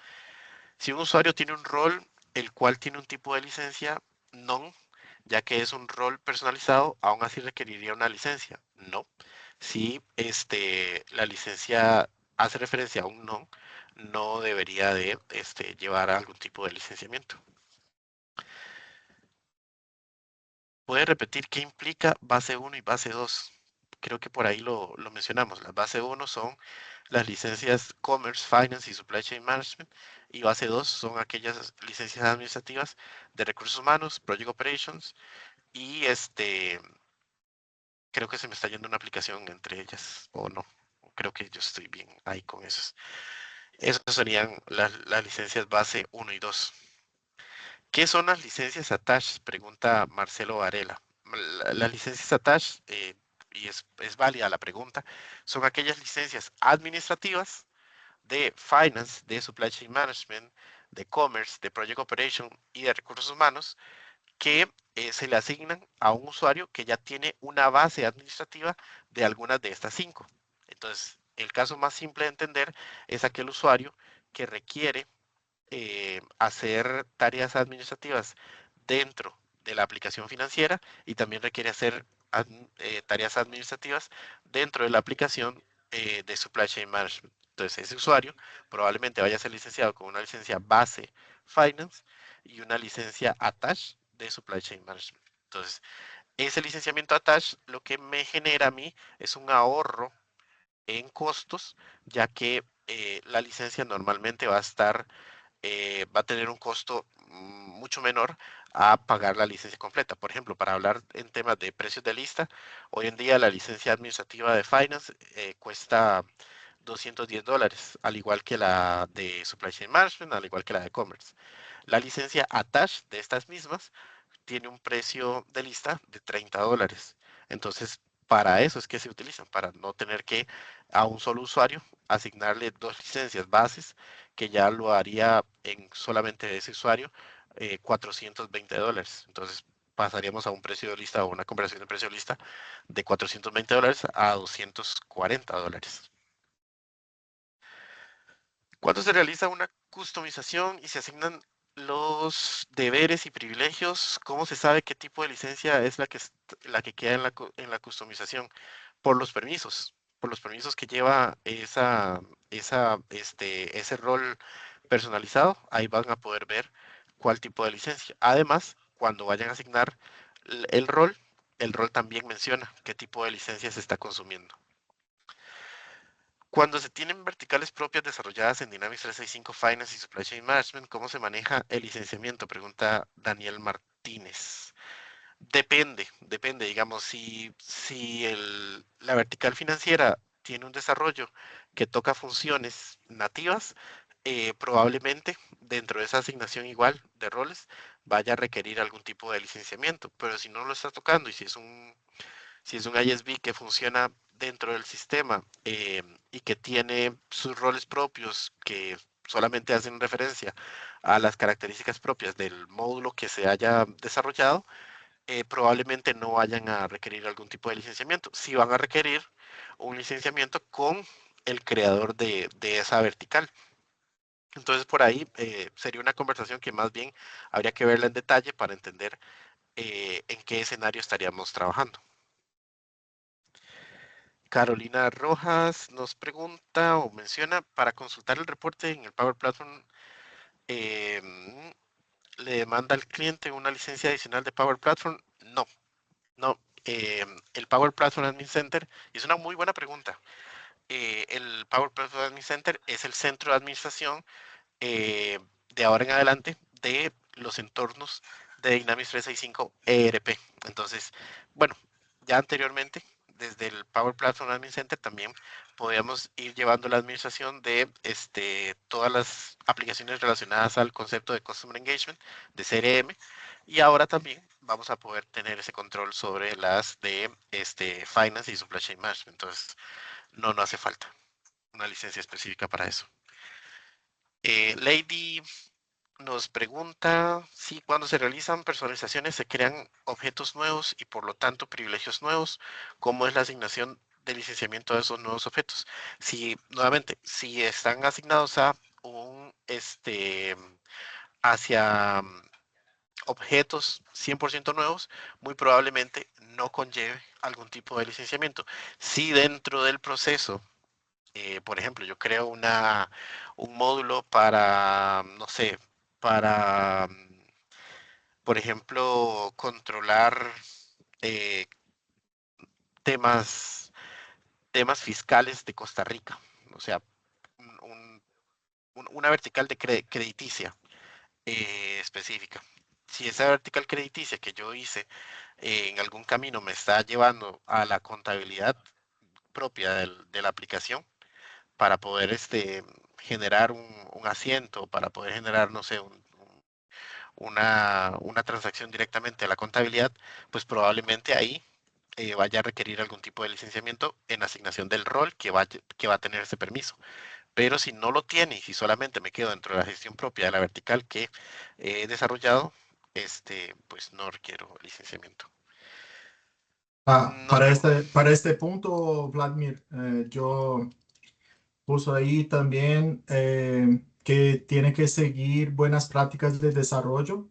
si un usuario tiene un rol el cual tiene un tipo de licencia non, ya que es un rol personalizado, aún así requeriría una licencia. No. Si la licencia hace referencia a un non, no debería de llevar algún tipo de licenciamiento. ¿Puede repetir qué implica base 1 y base 2? Creo que por ahí lo mencionamos. Las base 1 son las licencias Commerce, Finance y Supply Chain Management y base 2 son aquellas licencias administrativas de recursos humanos, Project Operations y creo que se me está yendo una aplicación entre ellas o no. Creo que yo estoy bien ahí con esos. Esas serían las licencias base 1 y 2. ¿Qué son las licencias attached? Pregunta Marcelo Varela. Las licencias attached, y es válida la pregunta, son aquellas licencias administrativas de Finance, de Supply Chain Management, de Commerce, de Project Operation y de Recursos Humanos que se le asignan a un usuario que ya tiene una base administrativa de algunas de estas cinco. Entonces, el caso más simple de entender es aquel usuario que requiere hacer tareas administrativas dentro de la aplicación financiera y también requiere hacer tareas administrativas dentro de la aplicación de Supply Chain Management. Entonces, ese usuario probablemente vaya a ser licenciado con una licencia base Finance y una licencia Attach de Supply Chain Management. Entonces, ese licenciamiento Attach lo que me genera a mí es un ahorro en costos, ya que la licencia normalmente va a estar va a tener un costo mucho menor a pagar la licencia completa. Por ejemplo, para hablar en temas de precios de lista, hoy en día la licencia administrativa de Finance cuesta $210, al igual que la de Supply Chain Management, al igual que la de Commerce. La licencia Attach de estas mismas tiene un precio de lista de $30. Entonces, para eso es que se utilizan, para no tener que a un solo usuario asignarle dos licencias bases, que ya lo haría en solamente ese usuario, $420. Entonces, pasaríamos a un precio de lista o una conversión de precio de lista de $420 a $240. Cuando se realiza una customización y se asignan los deberes y privilegios, ¿cómo se sabe qué tipo de licencia es la que queda en la customización? Por los permisos, por los permisos que lleva ese rol personalizado, ahí van a poder ver cuál tipo de licencia. Además, cuando vayan a asignar el rol, el rol también menciona qué tipo de licencia se está consumiendo. Cuando se tienen verticales propias desarrolladas en Dynamics 365 Finance y Supply Chain Management, ¿cómo se maneja el licenciamiento? Pregunta Daniel Martínez. Depende, digamos, si la vertical financiera tiene un desarrollo que toca funciones nativas, probablemente dentro de esa asignación igual de roles vaya a requerir algún tipo de licenciamiento, pero si no lo está tocando y si es un ISV que funciona dentro del sistema y que tiene sus roles propios que solamente hacen referencia a las características propias del módulo que se haya desarrollado, probablemente no vayan a requerir algún tipo de licenciamiento. Sí van a requerir un licenciamiento con el creador de esa vertical. Entonces por ahí sería una conversación que más bien habría que verla en detalle para entender en qué escenario estaríamos trabajando. Carolina Rojas nos pregunta o menciona, para consultar el reporte en el Power Platform, eh, ¿le demanda al cliente una licencia adicional de Power Platform? No, no. El Power Platform Admin Center, y es una muy buena pregunta. El Power Platform Admin Center es el centro de administración de ahora en adelante de los entornos de Dynamics 365 ERP. Entonces, bueno, ya anteriormente, desde el Power Platform Admin Center también podíamos ir llevando la administración de todas las aplicaciones relacionadas al concepto de Customer Engagement, de CRM, y ahora también vamos a poder tener ese control sobre las de Finance y Supply Chain Management. Entonces, no hace falta una licencia específica para eso. Lady nos pregunta si cuando se realizan personalizaciones se crean objetos nuevos y por lo tanto privilegios nuevos, ¿cómo es la asignación de licenciamiento de esos nuevos objetos? Si, nuevamente, si están asignados a un, hacia objetos 100% nuevos, muy probablemente no conlleve algún tipo de licenciamiento. Si dentro del proceso, por ejemplo, yo creo un módulo para, no sé, para por ejemplo, controlar eh, temas, temas fiscales de Costa Rica, o sea, un, una vertical de crediticia específica. Si esa vertical crediticia que yo hice en algún camino me está llevando a la contabilidad propia de la aplicación para poder generar un asiento, para poder generar, no sé, una transacción directamente a la contabilidad, pues probablemente ahí vaya a requerir algún tipo de licenciamiento en asignación del rol que va a tener ese permiso. Pero si no lo tiene y si solamente me quedo dentro de la gestión propia de la vertical que he desarrollado, pues no requiero licenciamiento. Nos Para este punto, Vladimir, yo puso ahí también que tiene que seguir buenas prácticas de desarrollo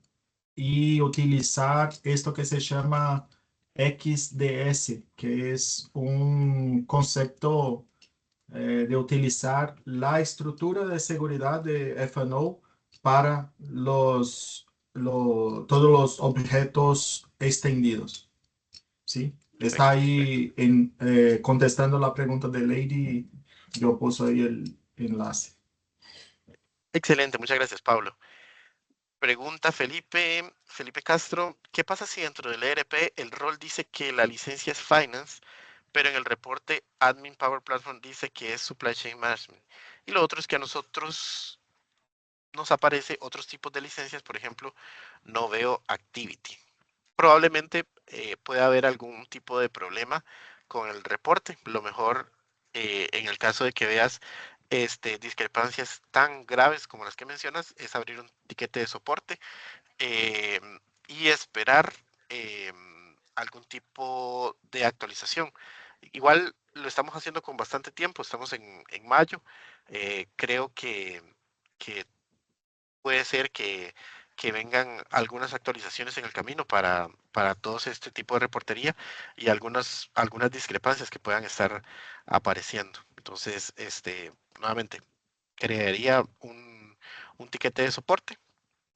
y utilizar esto que se llama XDS, que es un concepto de utilizar la estructura de seguridad de FNO para todos los objetos extendidos. ¿Sí? Está perfecto. ahí contestando la pregunta de Lady, yo puse ahí el enlace. Excelente, muchas gracias, Pablo. Pregunta Felipe Castro, ¿qué pasa si dentro del ERP el rol dice que la licencia es Finance, pero en el reporte Admin Power Platform dice que es Supply Chain Management? Y lo otro es que a nosotros nos aparece otros tipos de licencias, por ejemplo, no veo Activity. Probablemente pueda haber algún tipo de problema con el reporte. Lo mejor, en el caso de que veas discrepancias tan graves como las que mencionas, es abrir un tiquete de soporte eh, y esperar eh, algún tipo de actualización. Igual lo estamos haciendo con bastante tiempo, estamos en mayo. Creo que puede ser que vengan algunas actualizaciones en el camino para todos este tipo de reportería y algunas discrepancias que puedan estar apareciendo. Entonces, nuevamente, crearía un tiquete de soporte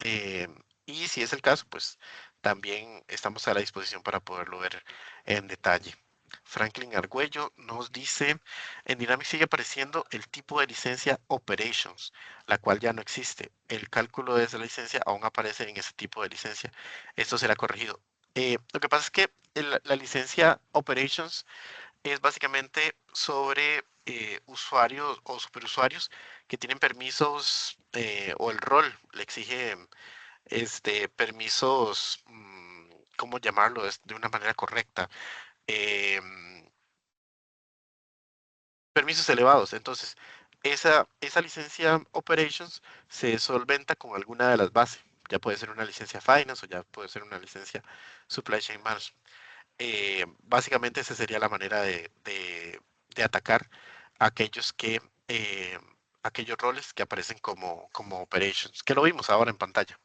eh, y si es el caso, pues también estamos a la disposición para poderlo ver en detalle. Franklin Argüello nos dice, en Dynamics sigue apareciendo el tipo de licencia Operations, la cual ya no existe. El cálculo de esa licencia aún aparece en ese tipo de licencia. Esto será corregido. Lo que pasa es que la licencia Operations es básicamente sobre usuarios o superusuarios que tienen permisos o el rol le exige permisos, ¿cómo llamarlo de una manera correcta? Em, Permisos elevados. Entonces, esa licencia Operations se solventa con alguna de las bases. Ya puede ser una licencia Finance o ya puede ser una licencia Supply Chain Management. Básicamente esa sería la manera de atacar aquellos eh, aquellos roles que aparecen como operations, que lo vimos ahora en pantalla.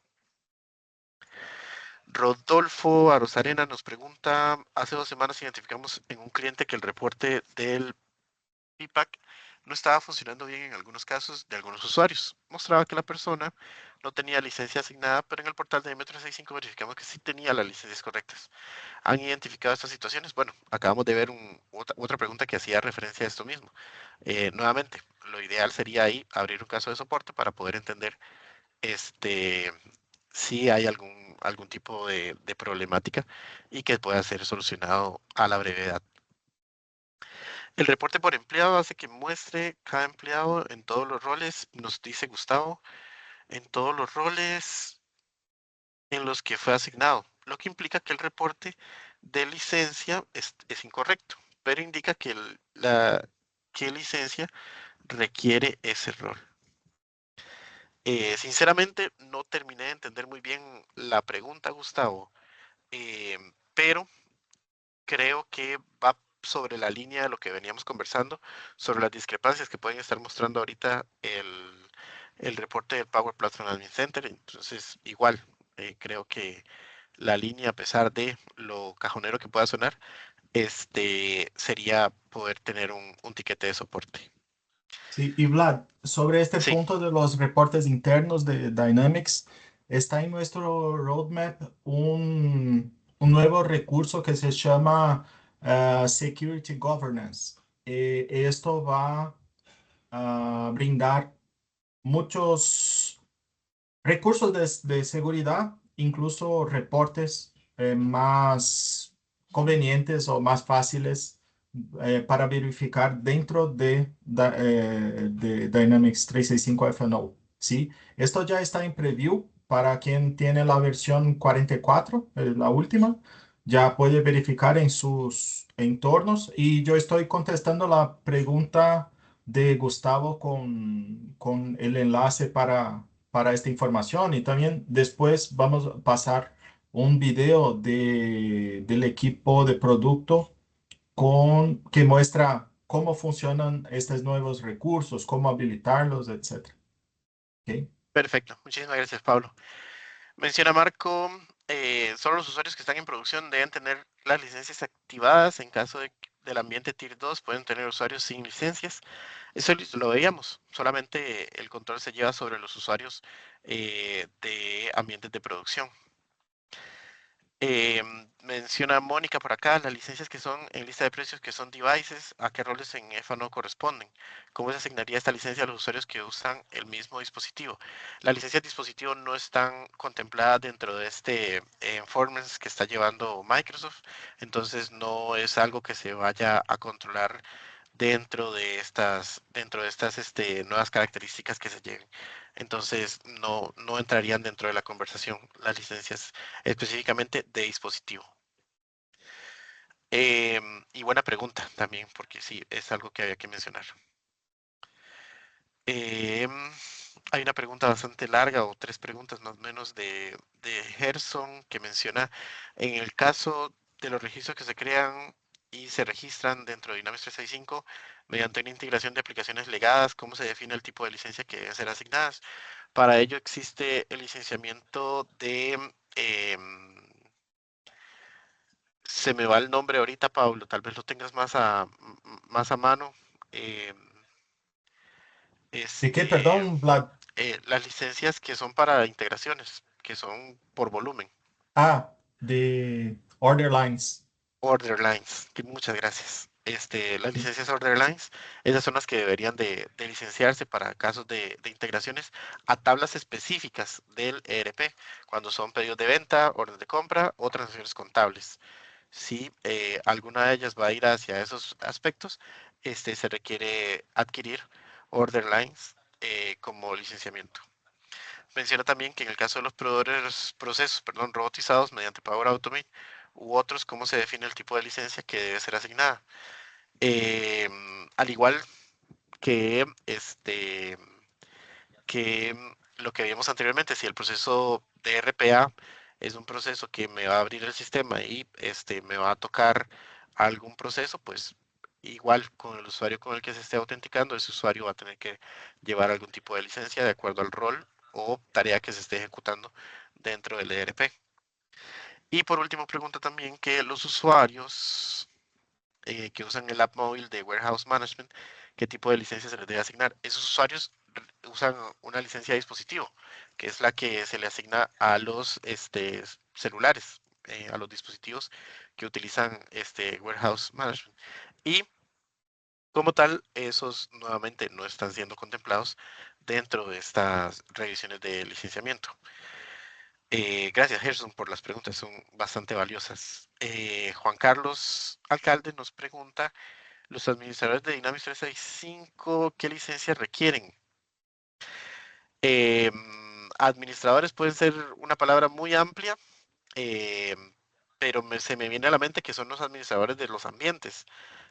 Rodolfo Arozarena nos pregunta, hace 2 semanas identificamos en un cliente que el reporte del PPAC no estaba funcionando bien en algunos casos de algunos usuarios. Mostraba que la persona no tenía licencia asignada, pero en el portal de M365 verificamos que sí tenía las licencias correctas. ¿Han identificado estas situaciones? Bueno, acabamos de ver otra pregunta que hacía referencia a esto mismo. Nuevamente, lo ideal sería ahí abrir un caso de soporte para poder entender este, si hay algún tipo de problemática y que pueda ser solucionado a la brevedad. El reporte por empleado hace que muestre cada empleado en todos los roles, nos dice Gustavo, en todos los roles en los que fue asignado, lo que implica que el reporte de licencia es incorrecto, pero indica que qué licencia requiere ese rol. Sinceramente, no terminé de entender muy bien la pregunta, Gustavo, pero creo que va sobre la línea de lo que veníamos conversando, sobre las discrepancias que pueden estar mostrando ahorita el reporte del Power Platform Admin Center. Entonces, igual, creo que la línea, a pesar de lo cajonero que pueda sonar, sería poder tener un tiquete de soporte. Sí, y Vlad, sobre este Sí, punto de los reportes internos de Dynamics, está en nuestro roadmap un nuevo recurso que se llama Security Governance. Esto va a brindar muchos recursos de seguridad, incluso reportes más convenientes o más fáciles para verificar dentro de Dynamics 365 F&O. ¿Sí? Esto ya está en preview para quien tiene la versión 44, la última. Ya puede verificar en sus entornos y yo estoy contestando la pregunta de Gustavo con el enlace para esta información y también después vamos a pasar un video del equipo de producto que muestra cómo funcionan estos nuevos recursos, cómo habilitarlos, etcétera. ¿Ok? perfecto. Muchísimas gracias, Pablo. Menciona Marco, solo los usuarios que están en producción deben tener las licencias activadas. En caso del ambiente Tier 2 pueden tener usuarios sin licencias. Eso lo veíamos. Solamente el control se lleva sobre los usuarios de ambientes de producción. Menciona Mónica por acá las licencias que son en lista de precios que son devices, a qué roles en EFA no corresponden. ¿Cómo se asignaría esta licencia a los usuarios que usan el mismo dispositivo? Las licencias de dispositivo no están contempladas dentro de este enforcement que está llevando Microsoft, entonces no es algo que se vaya a controlar dentro de estas nuevas características que se lleguen. Entonces no entrarían dentro de la conversación las licencias específicamente de dispositivo. Y buena pregunta también, porque sí, es algo que había que mencionar. Em, Hay una pregunta bastante larga, o tres preguntas más o menos, de Gerson, que menciona, en el caso de los registros que se crean y se registran dentro de Dynamics 365 mediante una integración de aplicaciones legadas, ¿cómo se define el tipo de licencia que deben ser asignadas? Para ello existe el licenciamiento se me va el nombre ahorita, Pablo, tal vez lo tengas más a mano. em, ¿De qué, este, perdón, Vlad? las licencias que son para integraciones, que son por volumen. Ah, de Order Lines. Order lines, que muchas gracias. Las licencias order lines, esas son las que deberían de licenciarse para casos de integraciones a tablas específicas del ERP, cuando son pedidos de venta, órdenes de compra o transacciones contables. Si alguna de ellas va a ir hacia esos aspectos, se requiere adquirir order lines como licenciamiento. Menciona también que en el caso de los procesos, perdón, robotizados mediante Power Automate u otros, cómo se define el tipo de licencia que debe ser asignada. Al igual que lo que vimos anteriormente, si el proceso de RPA es un proceso que me va a abrir el sistema y me va a tocar algún proceso, pues igual con el usuario con el que se esté autenticando, ese usuario va a tener que llevar algún tipo de licencia de acuerdo al rol o tarea que se esté ejecutando dentro del ERP. Y por último, pregunta también que los usuarios que usan el app móvil de Warehouse Management, qué tipo de licencia se les debe asignar. Esos usuarios usan una licencia de dispositivo, que es la que se le asigna a los celulares, a los dispositivos que utilizan este Warehouse Management. Y como tal, esos nuevamente no están siendo contemplados dentro de estas revisiones de licenciamiento. Gracias, Gerson, por las preguntas, son bastante valiosas. Juan Carlos Alcalde nos pregunta, los administradores de Dynamics 365, ¿qué licencias requieren? Administradores pueden ser una palabra muy amplia, pero se me viene a la mente que son los administradores de los ambientes.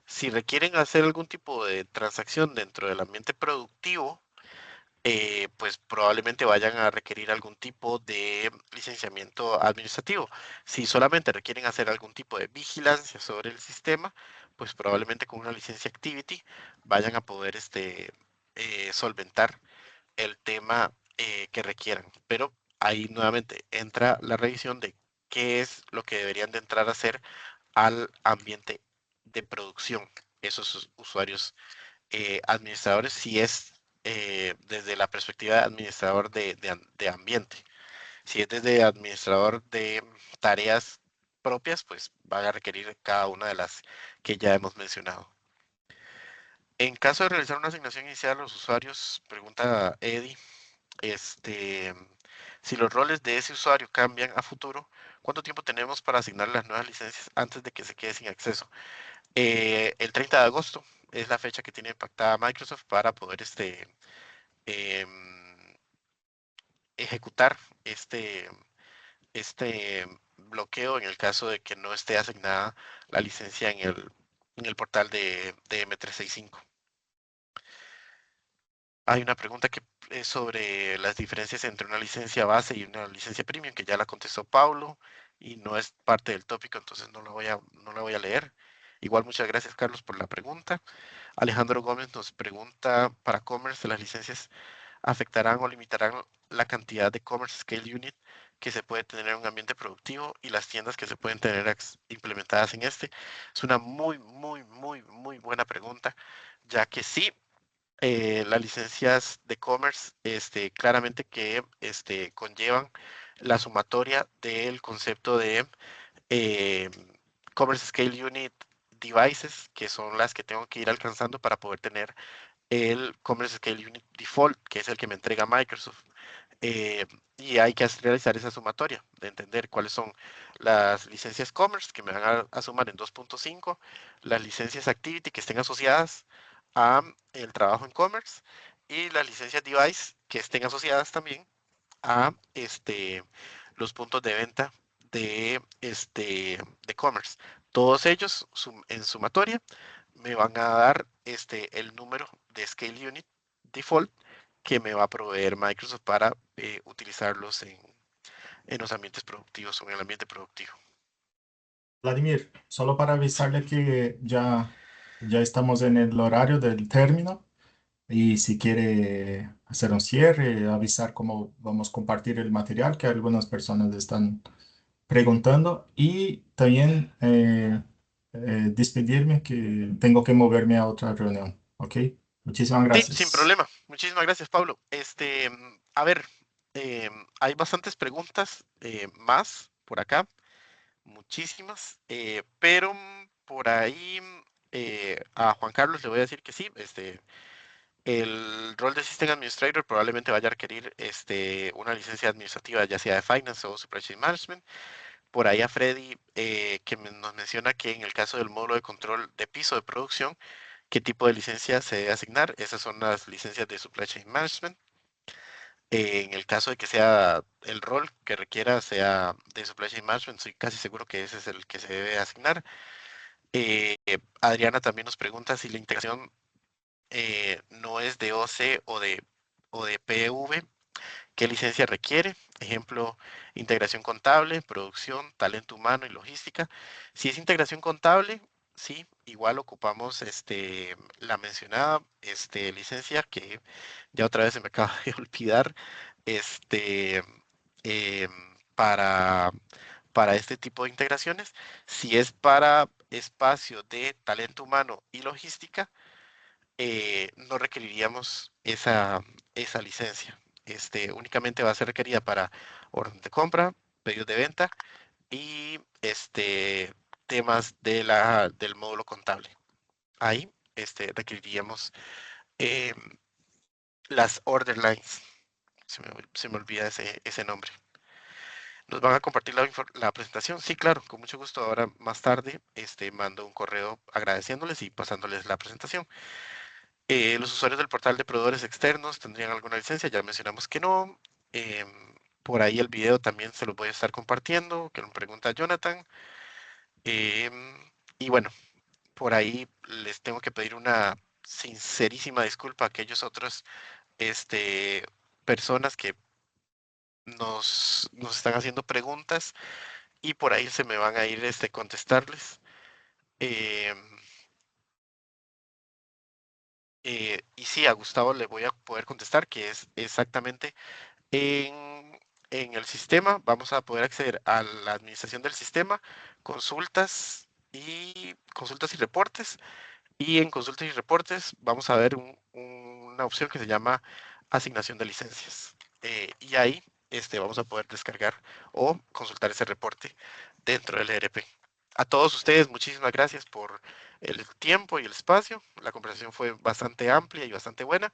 Si requieren hacer algún tipo de transacción dentro del ambiente productivo, pues probablemente vayan a requerir algún tipo de licenciamiento administrativo. Si solamente requieren hacer algún tipo de vigilancia sobre el sistema, pues probablemente con una licencia Activity vayan a poder solventar el tema que requieran. Pero ahí nuevamente entra la revisión de qué es lo que deberían de entrar a hacer al ambiente de producción esos usuarios administradores, si es desde la perspectiva de administrador de ambiente. Si es desde administrador de tareas propias, pues van a requerir cada una de las que ya hemos mencionado. En caso de realizar una asignación inicial a los usuarios, pregunta Eddie, este, si los roles de ese usuario cambian a futuro, ¿cuánto tiempo tenemos para asignar las nuevas licencias antes de que se quede sin acceso? El 30 de agosto es la fecha que tiene pactada Microsoft para poder em, ejecutar este bloqueo en el caso de que no esté asignada la licencia en el portal de M365. Hay una pregunta que es sobre las diferencias entre una licencia base y una licencia premium, que ya la contestó Paulo y no es parte del tópico, entonces no la voy a leer. Igual muchas gracias, Carlos, por la pregunta. Alejandro Gómez nos pregunta, para Commerce, ¿las licencias afectarán o limitarán la cantidad de Commerce Scale Unit que se puede tener en un ambiente productivo y las tiendas que se pueden tener implementadas en este? Es una muy, muy, muy, muy buena pregunta, ya que sí, las licencias de commerce claramente que conllevan la sumatoria del concepto de eh, Commerce Scale Unit Devices, que son las que tengo que ir alcanzando para poder tener el Commerce Scale Unit Default, que es el que me entrega Microsoft. Eh, y hay que realizar esa sumatoria de entender cuáles son las licencias Commerce que me van a sumar en 2.5, las licencias Activity que estén asociadas a el trabajo en Commerce y las licencias Device que estén asociadas también a los puntos de venta de Commerce. Todos ellos en sumatoria me van a dar el número de Scale Unit Default que me va a proveer Microsoft para utilizarlos en los ambientes productivos o en el ambiente productivo. Vladimir, solo para avisarle que ya estamos en el horario del término y si quiere hacer un cierre, avisar cómo vamos a compartir el material que algunas personas están preguntando y también despedirme que tengo que moverme a otra reunión. ¿Ok? Muchísimas Sí, sin gracias. problema. Muchísimas gracias, Pablo. A ver, hay bastantes preguntas más por acá, muchísimas, pero por ahí a Juan Carlos le voy a decir que sí, el rol de System Administrator probablemente vaya a requerir una licencia administrativa, ya sea de Finance o Supply Chain Management. Por ahí a Freddy, que nos menciona que en el caso del módulo de control de piso de producción, qué tipo de licencia se debe asignar. Esas son las licencias de Supply Chain Management. En el caso de que sea el rol que requiera sea de Supply Chain Management, estoy casi seguro que ese es el que se debe asignar. Adriana también nos pregunta si la integración no es de OC o de PV, qué licencia requiere. Ejemplo, integración contable, producción, talento humano y logística. Si es integración contable, sí, igual ocupamos la mencionada licencia que ya otra vez se me acaba de olvidar, este, em, para, para este tipo de integraciones. Si es para espacio de talento humano y logística, no requeriríamos esa licencia. Únicamente va a ser requerida para orden de compra, pedidos de venta y temas del módulo contable. Ahí requeriríamos eh, las order lines. Se me olvida ese nombre. ¿Nos van a compartir la presentación? Sí, claro, con mucho gusto. Ahora más tarde mando un correo agradeciéndoles y pasándoles la presentación. Los usuarios del portal de proveedores externos tendrían alguna licencia, ya mencionamos que no. Em, por ahí el video también se los voy a estar compartiendo, que lo pregunta Jonathan. Em, y bueno, por ahí les tengo que pedir una sincerísima disculpa a aquellos otros este, personas que nos están haciendo preguntas y por ahí se me van a ir contestarles. Em, y sí, a Gustavo le voy a poder contestar, que es exactamente En, en el sistema vamos a poder acceder a la administración del sistema, consultas y reportes. Y en consultas y reportes vamos a ver una opción que se llama asignación de licencias. Y ahí vamos a poder descargar o consultar ese reporte dentro del ERP. A todos ustedes, muchísimas gracias por el tiempo y el espacio. La conversación fue bastante amplia y bastante buena.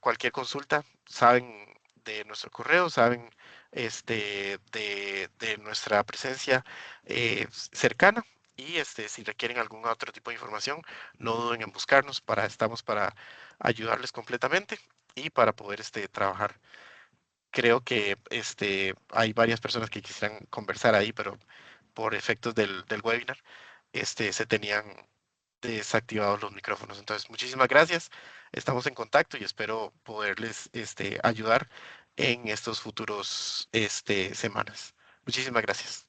Cualquier consulta, saben de nuestro correo, saben de nuestra presencia cercana y si requieren algún otro tipo de información, no duden en buscarnos, estamos para ayudarles completamente y para poder trabajar. Creo que hay varias personas que quisieran conversar ahí, pero por efectos del webinar se tenían desactivados los micrófonos. Entonces, muchísimas gracias. Estamos en contacto y espero poderles ayudar en estos futuros semanas. Muchísimas gracias.